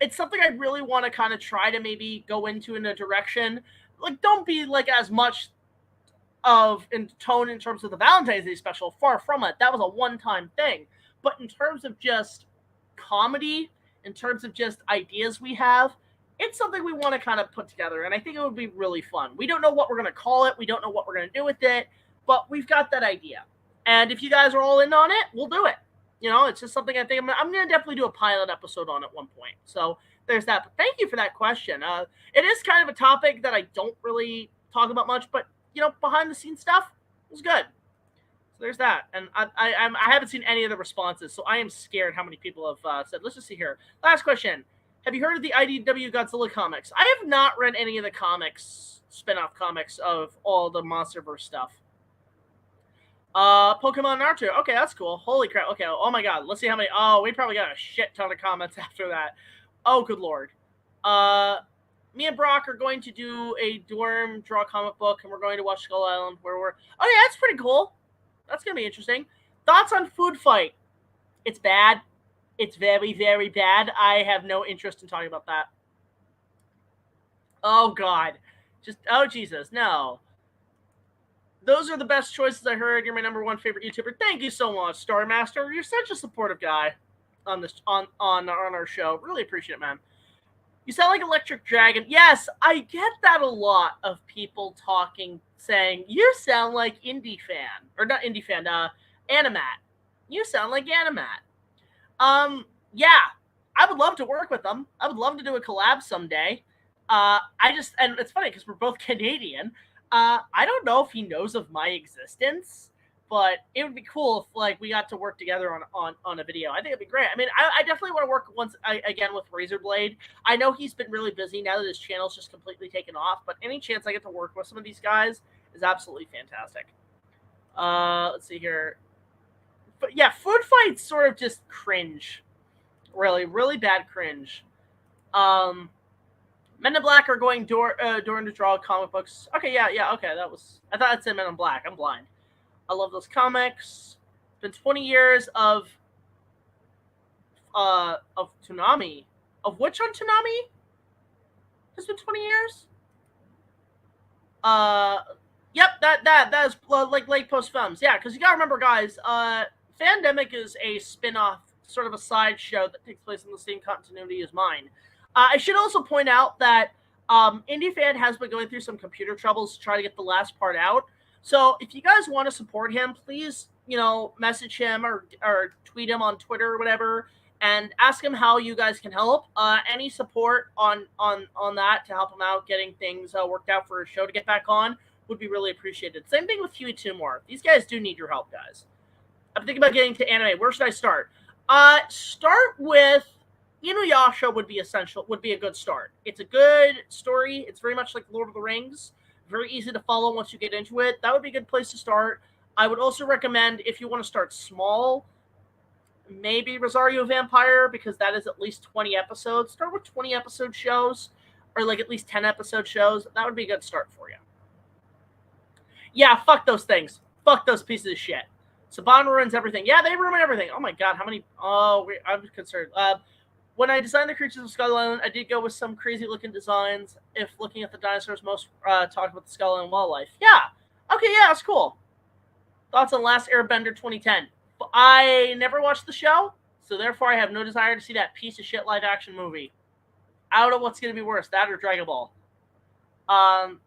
it's something I really want to kind of try to maybe go into in a direction. Like, don't be, like, as much of in tone in terms of the Valentine's Day special. Far from it. That was a one-time thing. But in terms of just comedy, in terms of just ideas we have, it's something we want to kind of put together, and I think it would be really fun. We don't know what we're going to call it. We don't know what we're going to do with it, but we've got that idea. And if you guys are all in on it, we'll do it. You know, it's just something I think I'm going to definitely do a pilot episode on at one point. So there's that. But thank you for that question. It is kind of a topic that I don't really talk about much, but, you know, behind the scenes stuff was good. So there's that. And I haven't seen any of the responses, so I am scared how many people have said. Let's just see here. Last question. Have you heard of the IDW Godzilla comics? I have not read any of the comics, spin-off comics of all the MonsterVerse stuff. Pokemon Naruto. Okay, that's cool. Holy crap. Okay, oh my god. Let's see how many. Oh, we probably got a shit ton of comments after that. Oh, good lord. Me and Brock are going to do a dorm draw comic book, and we're going to watch Skull Island, where we're... Oh, yeah, that's pretty cool. That's going to be interesting. Thoughts on Food Fight? It's bad. It's very, very bad. I have no interest in talking about that. Oh, God. Oh, Jesus. No. Those are the best choices I heard. You're my number one favorite YouTuber. Thank you so much, Star Master. You're such a supportive guy on this on our show. Really appreciate it, man. You sound like Electric Dragon. Yes, I get that a lot of people talking, saying, you sound like IndiFan. Or not IndiFan, Animat. You sound like Animat. Yeah, I would love to work with them. I would love to do a collab someday. And it's funny because we're both Canadian. I don't know if he knows of my existence, but it would be cool if like we got to work together on a video. I think it'd be great. I mean, I definitely want to work again with RaisorBlade. I know he's been really busy now that his channel's just completely taken off, but any chance I get to work with some of these guys is absolutely fantastic. Let's see here. But yeah, food fights sort of just cringe. Really, really bad cringe. Men in Black are going Doran to draw comic books. Okay, yeah, okay. That was, I thought it said Men in Black. I'm blind. I love those comics. It's been 20 years of Toonami. Of which on Toonami? It's been 20 years? Yep, that is like Late Post Films. Yeah, because you gotta remember, guys, Fandemic is a spin-off, sort of a side show that takes place in the same continuity as mine. I should also point out that IndiFan has been going through some computer troubles to try to get the last part out. So if you guys want to support him, please, message him or tweet him on Twitter or whatever, and ask him how you guys can help. Any support on that to help him out getting things worked out for his show to get back on would be really appreciated. Same thing with Huey Tumor. These guys do need your help, guys. I'm thinking about getting to anime. Where should I start? Start with Inuyasha would be a good start. It's a good story. It's very much like Lord of the Rings. Very easy to follow once you get into it. That would be a good place to start. I would also recommend, if you want to start small, maybe Rosario Vampire, because that is at least 20 episodes. Start with 20 episode shows, or like at least 10 episode shows. That would be a good start for you. Yeah, fuck those things. Fuck those pieces of shit. Saban ruins everything. Yeah, they ruin everything. Oh my god, how many? Oh, I'm concerned. When I designed the creatures of Skull Island, I did go with some crazy-looking designs. If looking at the dinosaurs, most talked about the Skull Island wildlife. Yeah. Okay, yeah, that's cool. Thoughts on Last Airbender 2010? I never watched the show, so therefore I have no desire to see that piece of shit live-action movie. I don't know what's going to be worse, that or Dragon Ball. Actually,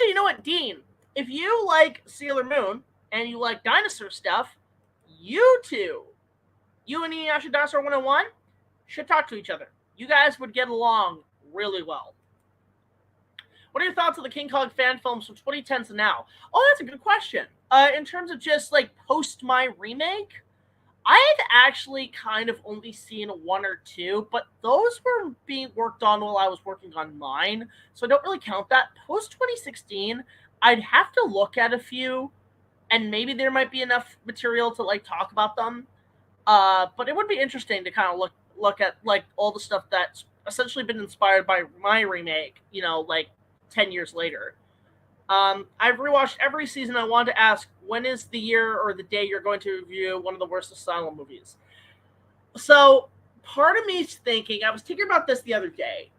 you know what, Dean? If you like Sailor Moon and you like dinosaur stuff, you and Inuyasha Dinosaur 101 should talk to each other. You guys would get along really well. What are your thoughts on the King Kong fan films from 2010 to now? Oh, that's a good question. In terms of just like post my remake, I've actually kind of only seen one or two, but those were being worked on while I was working on mine, so I don't really count that. Post 2016, I'd have to look at a few, and maybe there might be enough material to like talk about them. But it would be interesting to kind of look at like all the stuff that's essentially been inspired by my remake, like 10 years later. I've rewatched every season. I wanted to ask, when is the year or the day you're going to review one of the worst asylum movies? So part of me is thinking, I was thinking about this the other day,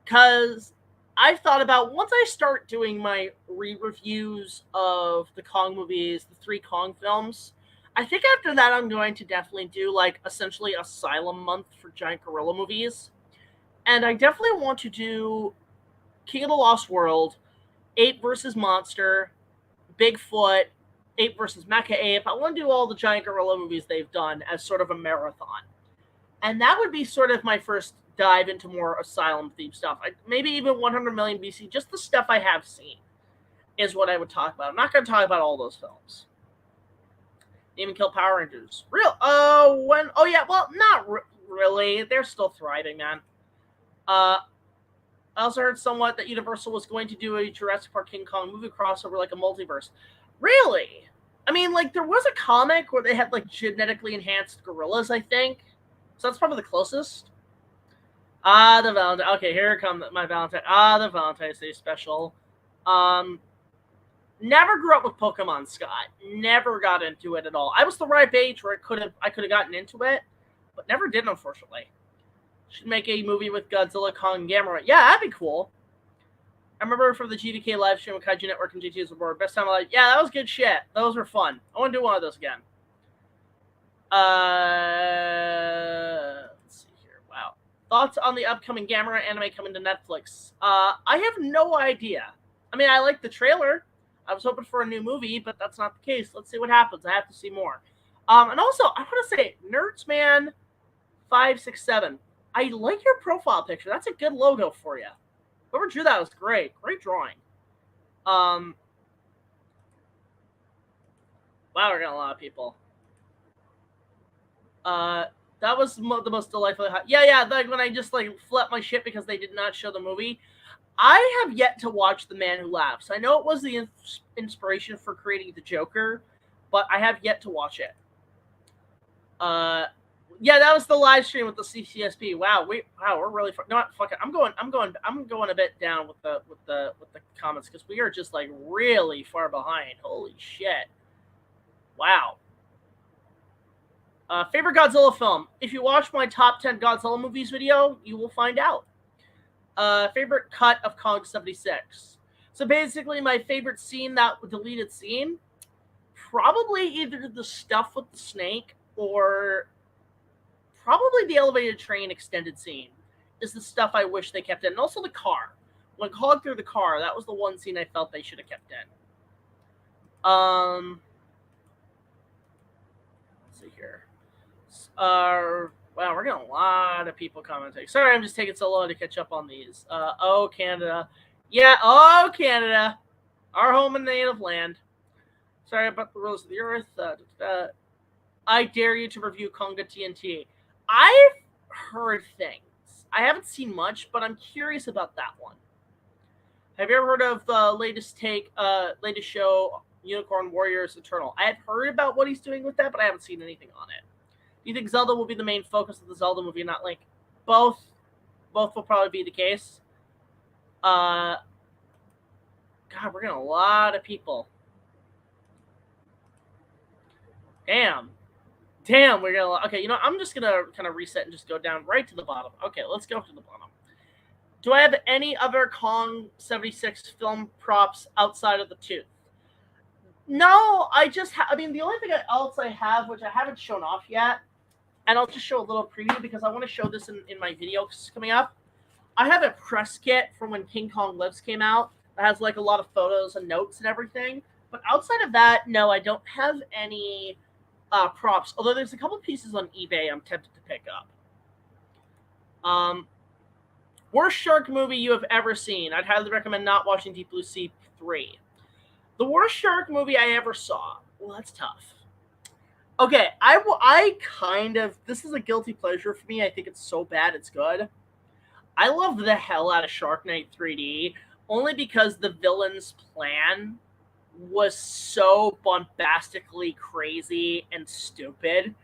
because I thought about, once I start doing my re-reviews of the Kong movies, the 3 Kong films, I think after that I'm going to definitely do like essentially Asylum month for giant gorilla movies. And I definitely want to do King of the Lost World, Ape versus Monster, Bigfoot, Ape versus Mecha Ape. I want to do all the giant gorilla movies they've done as sort of a marathon. And that would be sort of my first dive into more Asylum themed stuff. Maybe even 100 Million BC, just the stuff I have seen is what I would talk about. I'm not going to talk about all those films. Even kill Power Rangers. Oh yeah, well, not really. They're still thriving, man. I also heard somewhat that Universal was going to do a Jurassic Park King Kong movie crossover, like a multiverse. Really? I mean, like, there was a comic where they had, like, genetically enhanced gorillas, I think. So that's probably the closest. The Valentine. Okay, here comes my Valentine. The Valentine's Day special. Never grew up with Pokemon, Scott. Never got into it at all. I was the right age where I could have gotten into it, but never did, unfortunately. Should make a movie with Godzilla, Kong, and Gamera. Yeah, that'd be cool. I remember from the GVK live stream with Kaiju Network and GT's Board. Best time of life. Yeah, that was good shit. Those were fun. I want to do one of those again. Let's see here. Wow. Thoughts on the upcoming Gamera anime coming to Netflix? I have no idea. I mean, I like the trailer. I was hoping for a new movie, but that's not the case. Let's see what happens. I have to see more. And also, I want to say, Nerdsman567. I like your profile picture. That's a good logo for you. Whoever drew that was great. Great drawing. Wow, we're getting a lot of people. That was the most delightful. Yeah, like when I just like flipped my shit because they did not show the movie. I have yet to watch The Man Who Laughs. I know it was the inspiration for creating the Joker, but I have yet to watch it. Yeah, that was the live stream with the CCSP. Wow, we're really no, fuck it. I'm going a bit down with the comments because we are just like really far behind. Holy shit! Wow. Favorite Godzilla film? If you watch my top 10 Godzilla movies video, you will find out. Favorite cut of Kong 76. So basically, my favorite scene, that deleted scene, probably either the stuff with the snake or probably the elevated train extended scene is the stuff I wish they kept in. And also the car. When Kong through the car, that was the one scene I felt they should have kept in. Let's see here. Wow, we're getting a lot of people commenting. Sorry, I'm just taking so long to catch up on these. Oh, Canada. Yeah, oh, Canada. Our home and native land. Sorry about the rules of the earth. I dare you to review Konga TNT. I've heard things. I haven't seen much, but I'm curious about that one. Have you ever heard of the latest show, Unicorn Warriors Eternal? I have heard about what he's doing with that, but I haven't seen anything on it. Do you think Zelda will be the main focus of the Zelda movie, not Link? Both will probably be the case. God, we're getting a lot of people. Damn, we're getting a lot. Okay, I'm just gonna kind of reset and just go down right to the bottom. Okay, let's go to the bottom. Do I have any other Kong 76 film props outside of the tooth? No, I mean, the only thing else I have, which I haven't shown off yet, and I'll just show a little preview because I want to show this in my videos coming up. I have a press kit from when King Kong Lives came out that has like a lot of photos and notes and everything. But outside of that, no, I don't have any props. Although there's a couple pieces on eBay I'm tempted to pick up. Worst shark movie you have ever seen? I'd highly recommend not watching Deep Blue Sea 3. The worst shark movie I ever saw. Well, that's tough. Okay, I kind of, this is a guilty pleasure for me. I think it's so bad it's good. I love the hell out of Shark Night 3D, only because the villain's plan was so bombastically crazy and stupid,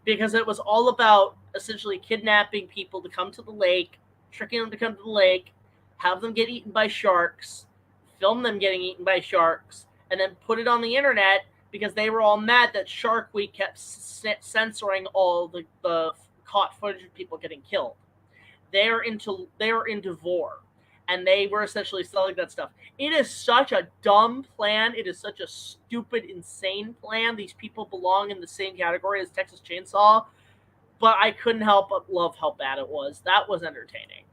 because it was all about essentially kidnapping people to come to the lake, tricking them to come to the lake, have them get eaten by sharks, film them getting eaten by sharks, and then put it on the internet because they were all mad that Shark Week kept censoring all the caught footage of people getting killed. They are into vor, and they were essentially selling that stuff. It is such a dumb plan. It is such a stupid, insane plan. These people belong in the same category as Texas Chainsaw, but I couldn't help but love how bad it was. That was entertaining.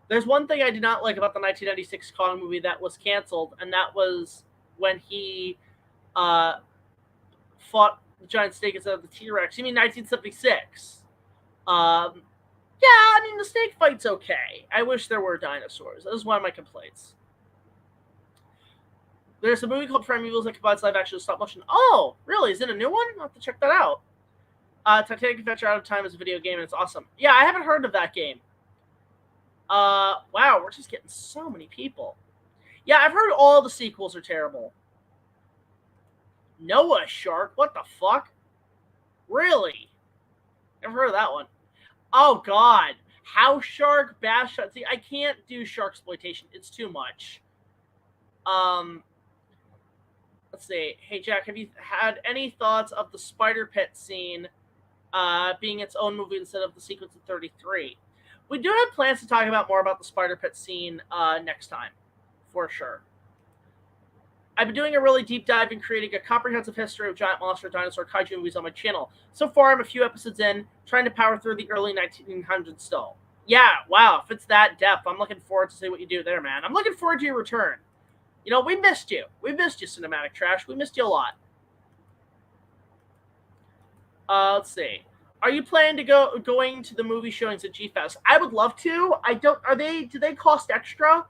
There's one thing I did not like about the 1996 Kong movie that was canceled, and that was when he fought the giant snake instead of the T-Rex. You mean 1976? Yeah, I mean, the snake fight's okay. I wish there were dinosaurs. That was one of my complaints. There's a movie called Primeval that combines live action stop motion. Oh, really? Is it a new one? I'll have to check that out. Titanic Adventure Out of Time is a video game, and it's awesome. Yeah, I haven't heard of that game. Wow, we're just getting so many people. Yeah, I've heard all the sequels are terrible. Noah Shark? What the fuck? Really? Never heard of that one. Oh, God. House Shark, Bass Shark. See, I can't do shark exploitation. It's too much. Let's see. Hey, Jack, have you had any thoughts of the spider pit scene being its own movie instead of the sequence of 33? We do have plans to talk about more about the spider pit scene next time, for sure. I've been doing a really deep dive in creating a comprehensive history of giant monster dinosaur kaiju movies on my channel. So far, I'm a few episodes in, trying to power through the early 1900s still. Yeah, wow, if it's that depth, I'm looking forward to see what you do there, man. I'm looking forward to your return. You know, we missed you. We missed you, Cinematic Trash. We missed you a lot. Let's see. Are you planning to going to the movie showings at G-Fest? I would love to. Do they cost extra?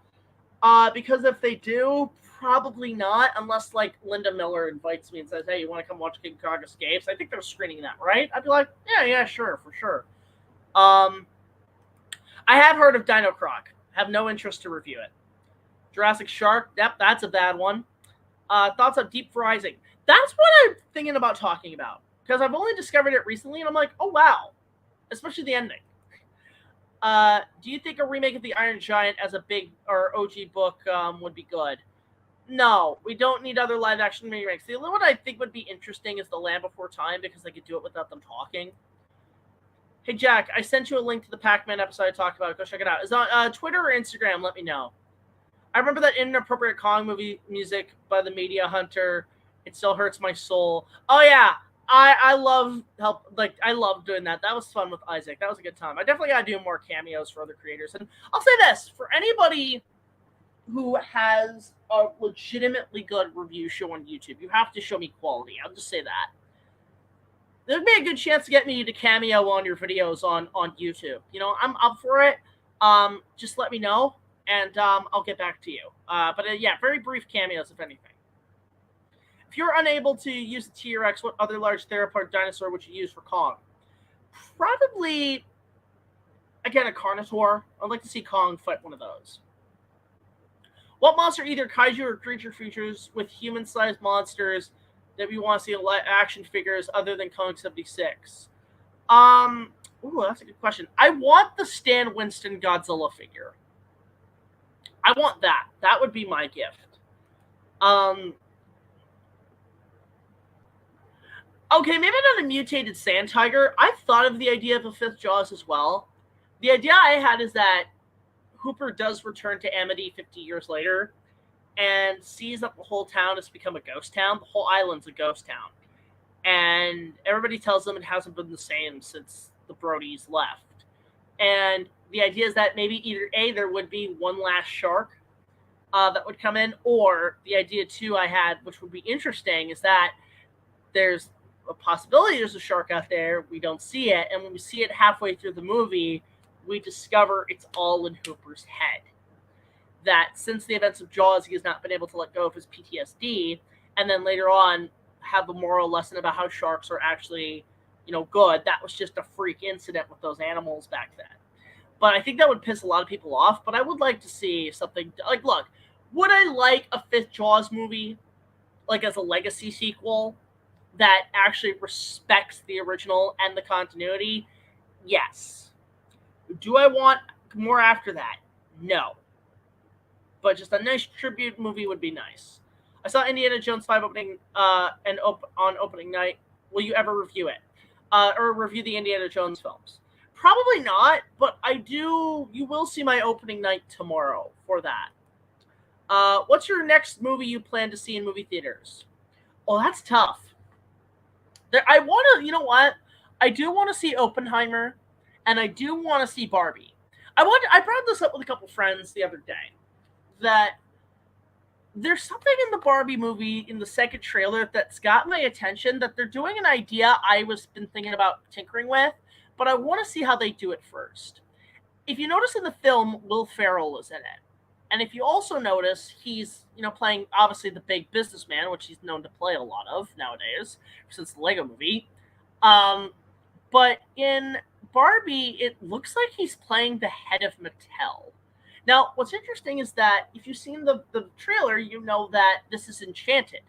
Because if they do, Probably not, unless like Linda Miller invites me and says, "Hey, you want to come watch King Kong Escapes?" I think they're screening that, right? I'd be like, "Yeah, sure, for sure." I have heard of Dino Croc. Have no interest to review it. Jurassic Shark. Yep, that's a bad one. Thoughts on Deep Rising. That's what I'm thinking about talking about because I've only discovered it recently, and I'm like, oh wow, especially the ending. Do you think a remake of The Iron Giant as a big or OG book would be good? No, we don't need other live action remakes. The only one I think would be interesting is The Land Before Time because they could do it without them talking. Hey Jack, I sent you a link to the Pac-Man episode I talked about. Go check it out. It's on Twitter or Instagram. Let me know. I remember that inappropriate Kong movie music by the Media Hunter. It still hurts my soul. Oh yeah, I love I love doing that. That was fun with Issac. That was a good time. I definitely gotta do more cameos for other creators. And I'll say this for anybody who has a legitimately good review show on YouTube, you have to show me quality. I'll just say that. There'd be a good chance to get me to cameo on your videos on YouTube. You know, I'm up for it. Just let me know, and I'll get back to you. Yeah, very brief cameos, if anything. If you're unable to use the T-Rex, what other large theropod dinosaur would you use for Kong? Probably, again, a Carnotaur. I'd like to see Kong fight one of those. What monster, either kaiju or creature features with human-sized monsters that we want to see in action figures other than Kong 76? Ooh, that's a good question. I want the Stan Winston Godzilla figure. I want that. That would be my gift. Okay, maybe not a mutated sand tiger. I've thought of the idea of a fifth Jaws as well. The idea I had is that Hooper does return to Amity 50 years later and sees that the whole town has become a ghost town. The whole island's a ghost town. And everybody tells them it hasn't been the same since the Brodies left. And the idea is that maybe either A, there would be one last shark that would come in, or the idea too I had, which would be interesting, is that there's a possibility there's a shark out there, we don't see it, and when we see it halfway through the movie, we discover it's all in Hooper's head. That since the events of Jaws, he has not been able to let go of his PTSD, and then later on have a moral lesson about how sharks are actually, good. That was just a freak incident with those animals back then. But I think that would piss a lot of people off, but I would like to see something, look, would I like a fifth Jaws movie, as a legacy sequel, that actually respects the original and the continuity? Yes. Do I want more after that? No. But just a nice tribute movie would be nice. I saw Indiana Jones 5 opening on opening night. Will you ever review it? Or review the Indiana Jones films? Probably not, but you will see my opening night tomorrow for that. What's your next movie you plan to see in movie theaters? Oh, that's tough. I want to, you know what? I do want to see Oppenheimer, and I do want to see Barbie. I brought this up with a couple friends the other day, that there's something in the Barbie movie in the second trailer that's got my attention, that they're doing an idea I was been thinking about tinkering with, but I want to see how they do it first. If you notice in the film, Will Ferrell is in it. And if you also notice, he's, playing, obviously, the big businessman, which he's known to play a lot of nowadays, since the Lego movie. But in Barbie, it looks like he's playing the head of Mattel. Now, what's interesting is that if you've seen the trailer, you know that this is Enchanted.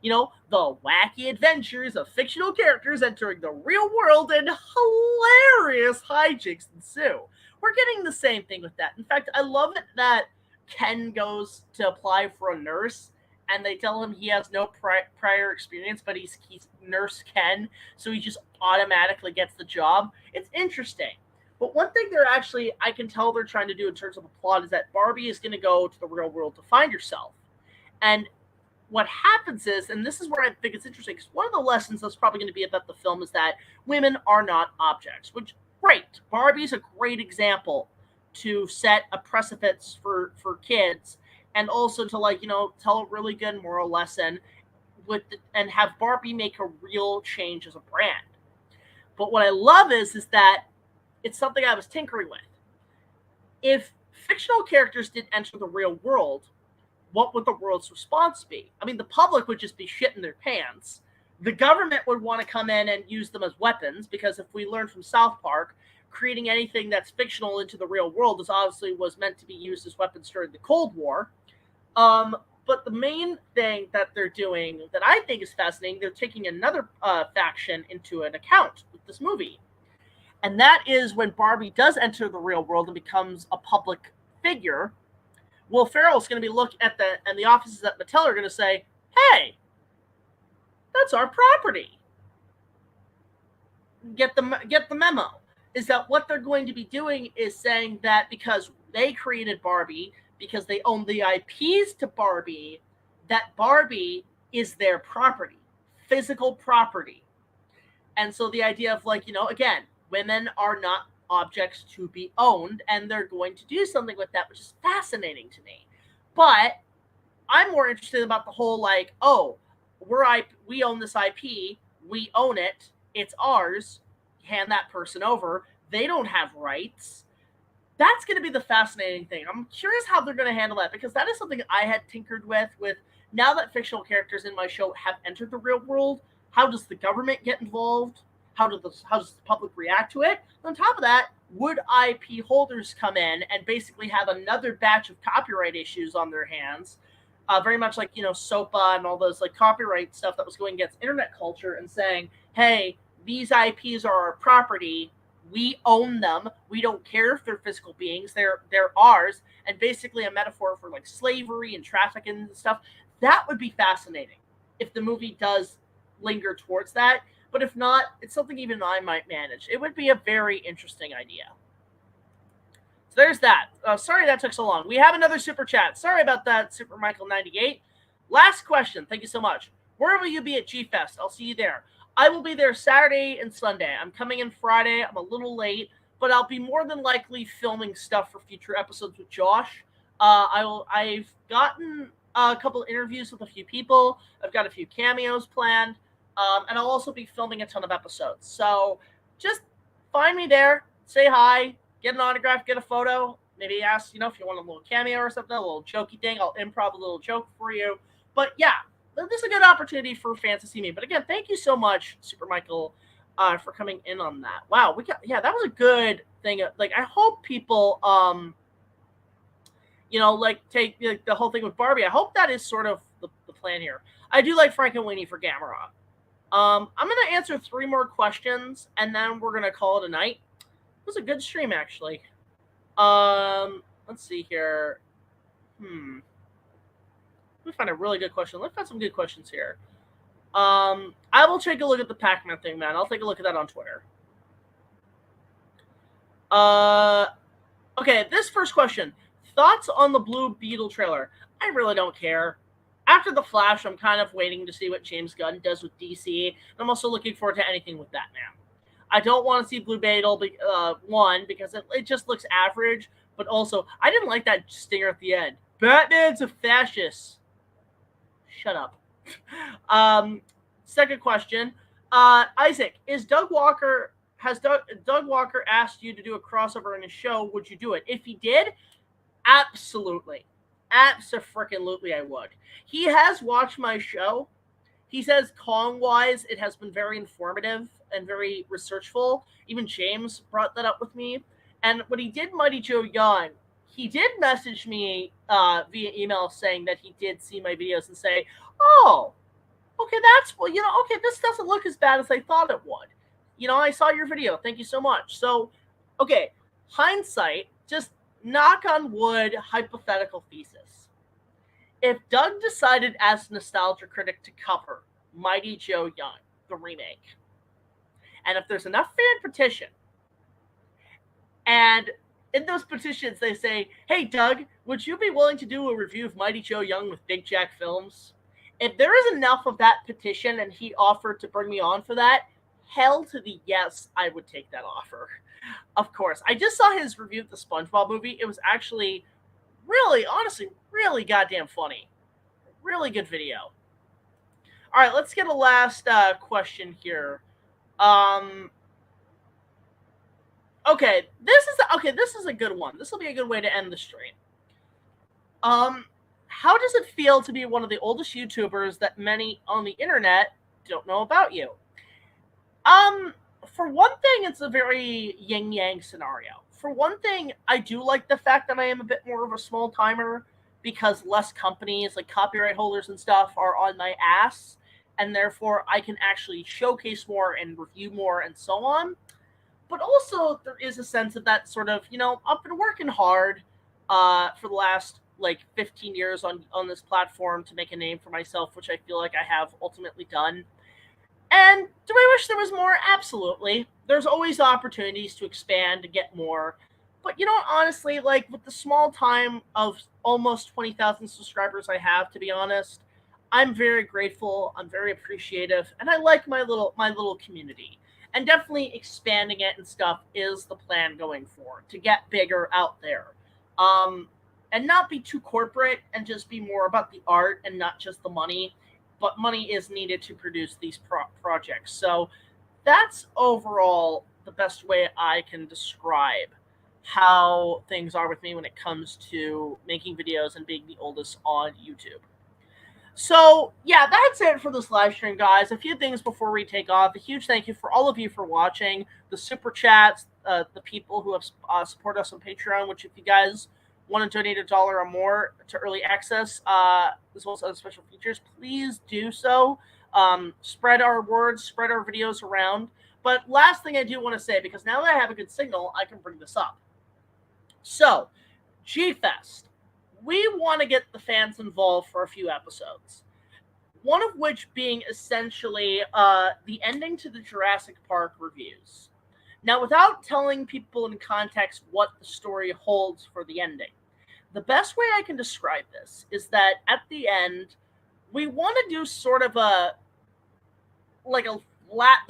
The wacky adventures of fictional characters entering the real world and hilarious hijinks ensue. We're getting the same thing with that. In fact, I love it that Ken goes to apply for a nurse, and they tell him he has no prior experience, but he's Nurse Ken, so he just automatically gets the job. It's interesting. But one thing I can tell they're trying to do in terms of a plot is that Barbie is going to go to the real world to find herself. And what happens is, and this is where I think it's interesting, because one of the lessons that's probably going to be about the film is that women are not objects, which, great. Barbie's a great example to set a precedent for kids, and also to tell a really good moral lesson and have Barbie make a real change as a brand. But what I love is that it's something I was tinkering with. If fictional characters did enter the real world, what would the world's response be? I mean, the public would just be shitting their pants. The government would want to come in and use them as weapons, because if we learn from South Park, creating anything that's fictional into the real world was meant to be used as weapons during the Cold War. But the main thing that they're doing that I think is fascinating, they're taking another faction into an account with this movie. And that is when Barbie does enter the real world and becomes a public figure, Will Ferrell's going to be looking at the offices at Mattel are going to say, hey, that's our property. Get the memo. Is that what they're going to be doing is saying that because they created Barbie, because they own the IPs to Barbie, that Barbie is their property, physical property. And so the idea of, like, again, women are not objects to be owned, and they're going to do something with that, which is fascinating to me. But I'm more interested about the whole, like, oh, we own this IP, we own it, it's ours, hand that person over, they don't have rights. That's going to be the fascinating thing. I'm curious how they're going to handle that, because that is something I had tinkered with now that fictional characters in my show have entered the real world. How does the government get involved? How does the public react to it? On top of that, would IP holders come in and basically have another batch of copyright issues on their hands? Very much like, SOPA and all those, like, copyright stuff that was going against internet culture, and saying, hey, these IPs are our property. We own them. We don't care if they're physical beings. They're ours. And basically a metaphor for, like, slavery and trafficking and stuff. That would be fascinating if the movie does linger towards that. But if not, it's something even I might manage. It would be a very interesting idea. So there's that. Sorry that took so long. We have another super chat. Sorry about that, Super Michael 98. Last question. Thank you so much. Where will you be at G-Fest? I'll see you there. I will be there Saturday and Sunday. I'm coming in Friday. I'm a little late, but I'll be more than likely filming stuff for future episodes with Josh. I've gotten a couple of interviews with a few people. I've got a few cameos planned, and I'll also be filming a ton of episodes. So just find me there, say hi, get an autograph, get a photo, maybe ask, if you want a little cameo or something, a little jokey thing. I'll improv a little joke for you. But yeah, this is a good opportunity for fans to see me. But again, thank you so much, Super Michael, for coming in on that. Wow, that was a good thing. Like, I hope people, take the whole thing with Barbie. I hope that is sort of the plan here. I do like Frank and Weenie for Gamera. I'm gonna answer 3 more questions, and then we're gonna call it a night. It was a good stream, actually. Let's see here. Let me find a really good question. Let's find some good questions here. I will take a look at the Pac-Man thing, man. I'll take a look at that on Twitter. Okay, this first question. Thoughts on the Blue Beetle trailer? I really don't care. After The Flash, I'm kind of waiting to see what James Gunn does with DC. And I'm also looking forward to anything with that now. I don't want to see Blue Beetle, one, because it just looks average. But also, I didn't like that stinger at the end. Batman's a fascist. Shut up. Second question. Isaac, has Doug Walker asked you to do a crossover in his show? Would you do it? If he did, absolutely. Abso-freaking-lutely I would. He has watched my show. He says Kong-wise, it has been very informative and very researchful. Even James brought that up with me. And when he did Mighty Joe Young, he did message me via email saying that he did see my videos and say, oh, okay, okay, this doesn't look as bad as I thought it would. I saw your video. Thank you so much. So, okay, hindsight, just knock on wood, hypothetical thesis. If Doug decided as Nostalgia Critic to cover Mighty Joe Young, the remake, and if there's enough fan petition, and in those petitions they say, hey, Doug, would you be willing to do a review of Mighty Joe Young with BigJackFilms? If there is enough of that petition and he offered to bring me on for that, hell to the yes, I would take that offer. Of course. I just saw his review of the SpongeBob movie. It was actually really, honestly, really goddamn funny. Really good video. All right, let's get a last question here. Okay, this is a good one. This will be a good way to end the stream. how does it feel to be one of the oldest YouTubers that many on the internet don't know about you? For one thing, it's a very yin-yang scenario. For one thing, I do like the fact that I am a bit more of a small timer because less companies, like copyright holders and stuff, are on my ass, and therefore I can actually showcase more and review more and so on. But also, there is a sense of that sort of, I've been working hard for the last like 15 years on this platform to make a name for myself, which I feel like I have ultimately done. And do I wish there was more? Absolutely. There's always opportunities to expand to get more. But honestly, like with the small time of almost 20,000 subscribers I have, to be honest, I'm very grateful. I'm very appreciative, and I like my little community. And definitely expanding it and stuff is the plan going forward to get bigger out there, and not be too corporate and just be more about the art and not just the money. But money is needed to produce these projects. So that's overall the best way I can describe how things are with me when it comes to making videos and being the oldest on YouTube. So, yeah, that's it for this live stream, guys. A few things before we take off. A huge thank you for all of you for watching, the super chats, the people who have supported us on Patreon, which if you guys want to donate $1 or more to early access, as well as other special features, please do so. Spread our words, spread our videos around. But last thing I do want to say, because now that I have a good signal, I can bring this up. So, G-Fest. We want to get the fans involved for a few episodes. One of which being essentially the ending to the Jurassic Park reviews. Now, without telling people in context what the story holds for the ending, the best way I can describe this is that at the end, we want to do sort of the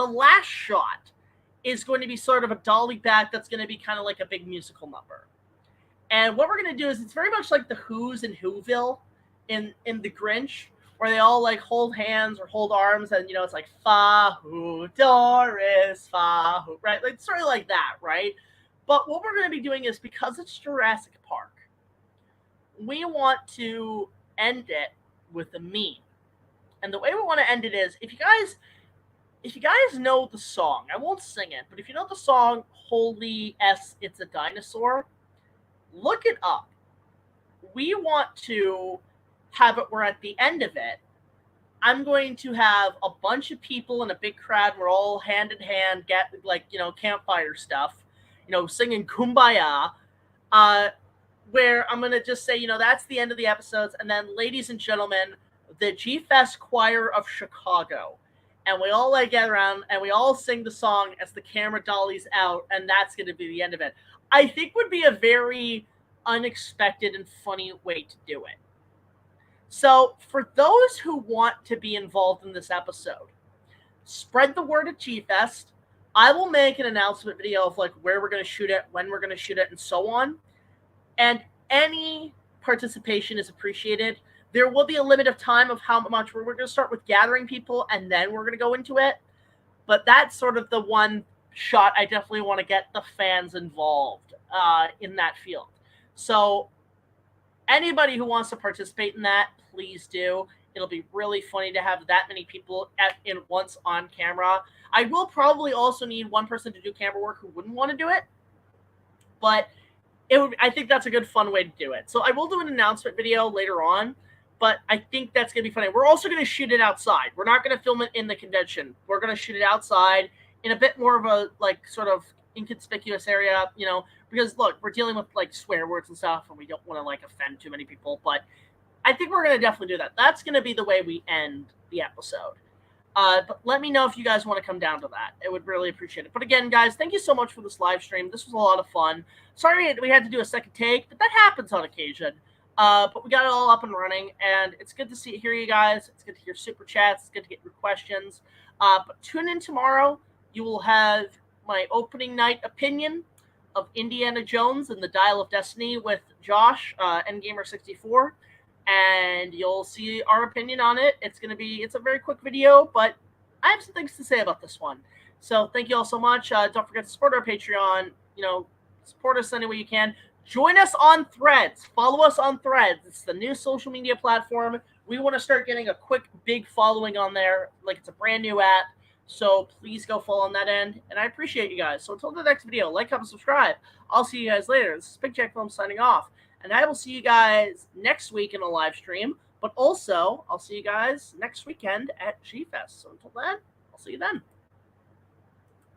last shot is going to be sort of a dolly back that's going to be kind of like a big musical number. And what we're going to do is it's very much like the Who's in Whoville in The Grinch, where they all like hold hands or hold arms, and it's like fa who Doris fa who, right? Like sort of like that, right? But what we're going to be doing is, because it's Jurassic Park, we want to end it with a meme. And the way we want to end it is, if you guys know the song, I won't sing it, but if you know the song Holy S It's a Dinosaur, look it up. We want to have it where at the end of it, I'm going to have a bunch of people in a big crowd. We're all hand in hand, get like, campfire stuff, singing Kumbaya, where I'm going to just say, that's the end of the episodes. And then, ladies and gentlemen, the G-Fest Choir of Chicago. And we all gather around and we all sing the song as the camera dollies out. And that's going to be the end of it. I think would be a very unexpected and funny way to do it. So for those who want to be involved in this episode, spread the word at G-Fest. I will make an announcement video of like where we're going to shoot it, when we're going to shoot it, and so on. And any participation is appreciated. There will be a limit of time of how much we're going to start with gathering people, and then we're going to go into it. But that's sort of the one shot I definitely want to get the fans involved in that field. So anybody who wants to participate in that, please do. It'll be really funny to have that many people in once on camera. I will probably also need one person to do camera work who wouldn't want to do it, but I think that's a good fun way to do it. So I will do an announcement video later on, but I think that's going to be funny. We're also going to shoot it outside. We're not going to film it in the convention. We're going to shoot it outside in a bit more of a like sort of inconspicuous area, because look, we're dealing with like swear words and stuff, and we don't want to like offend too many people, but I think we're going to definitely do that. That's going to be the way we end the episode. But let me know if you guys want to come down to that. I would really appreciate it. But again, guys, thank you so much for this live stream. This was a lot of fun. Sorry we had to do a second take, but that happens on occasion. But we got it all up and running, and it's good to hear you guys. It's good to hear super chats. It's good to get your questions. But tune in tomorrow. You will have my opening night opinion of Indiana Jones and the Dial of Destiny with Josh, Endgamer64. And you'll see our opinion on it. It's a very quick video, but I have some things to say about this one. So thank you all so much. Don't forget to support our Patreon. Support us any way you can. Join us on Threads. Follow us on Threads. It's the new social media platform. We want to start getting a quick, big following on there. Like, it's a brand new app. So please go follow on that end. And I appreciate you guys. So until the next video, like, comment, subscribe. I'll see you guys later. This is BigJackFilms signing off. And I will see you guys next week in a live stream. But also, I'll see you guys next weekend at G-Fest. So until then, I'll see you then.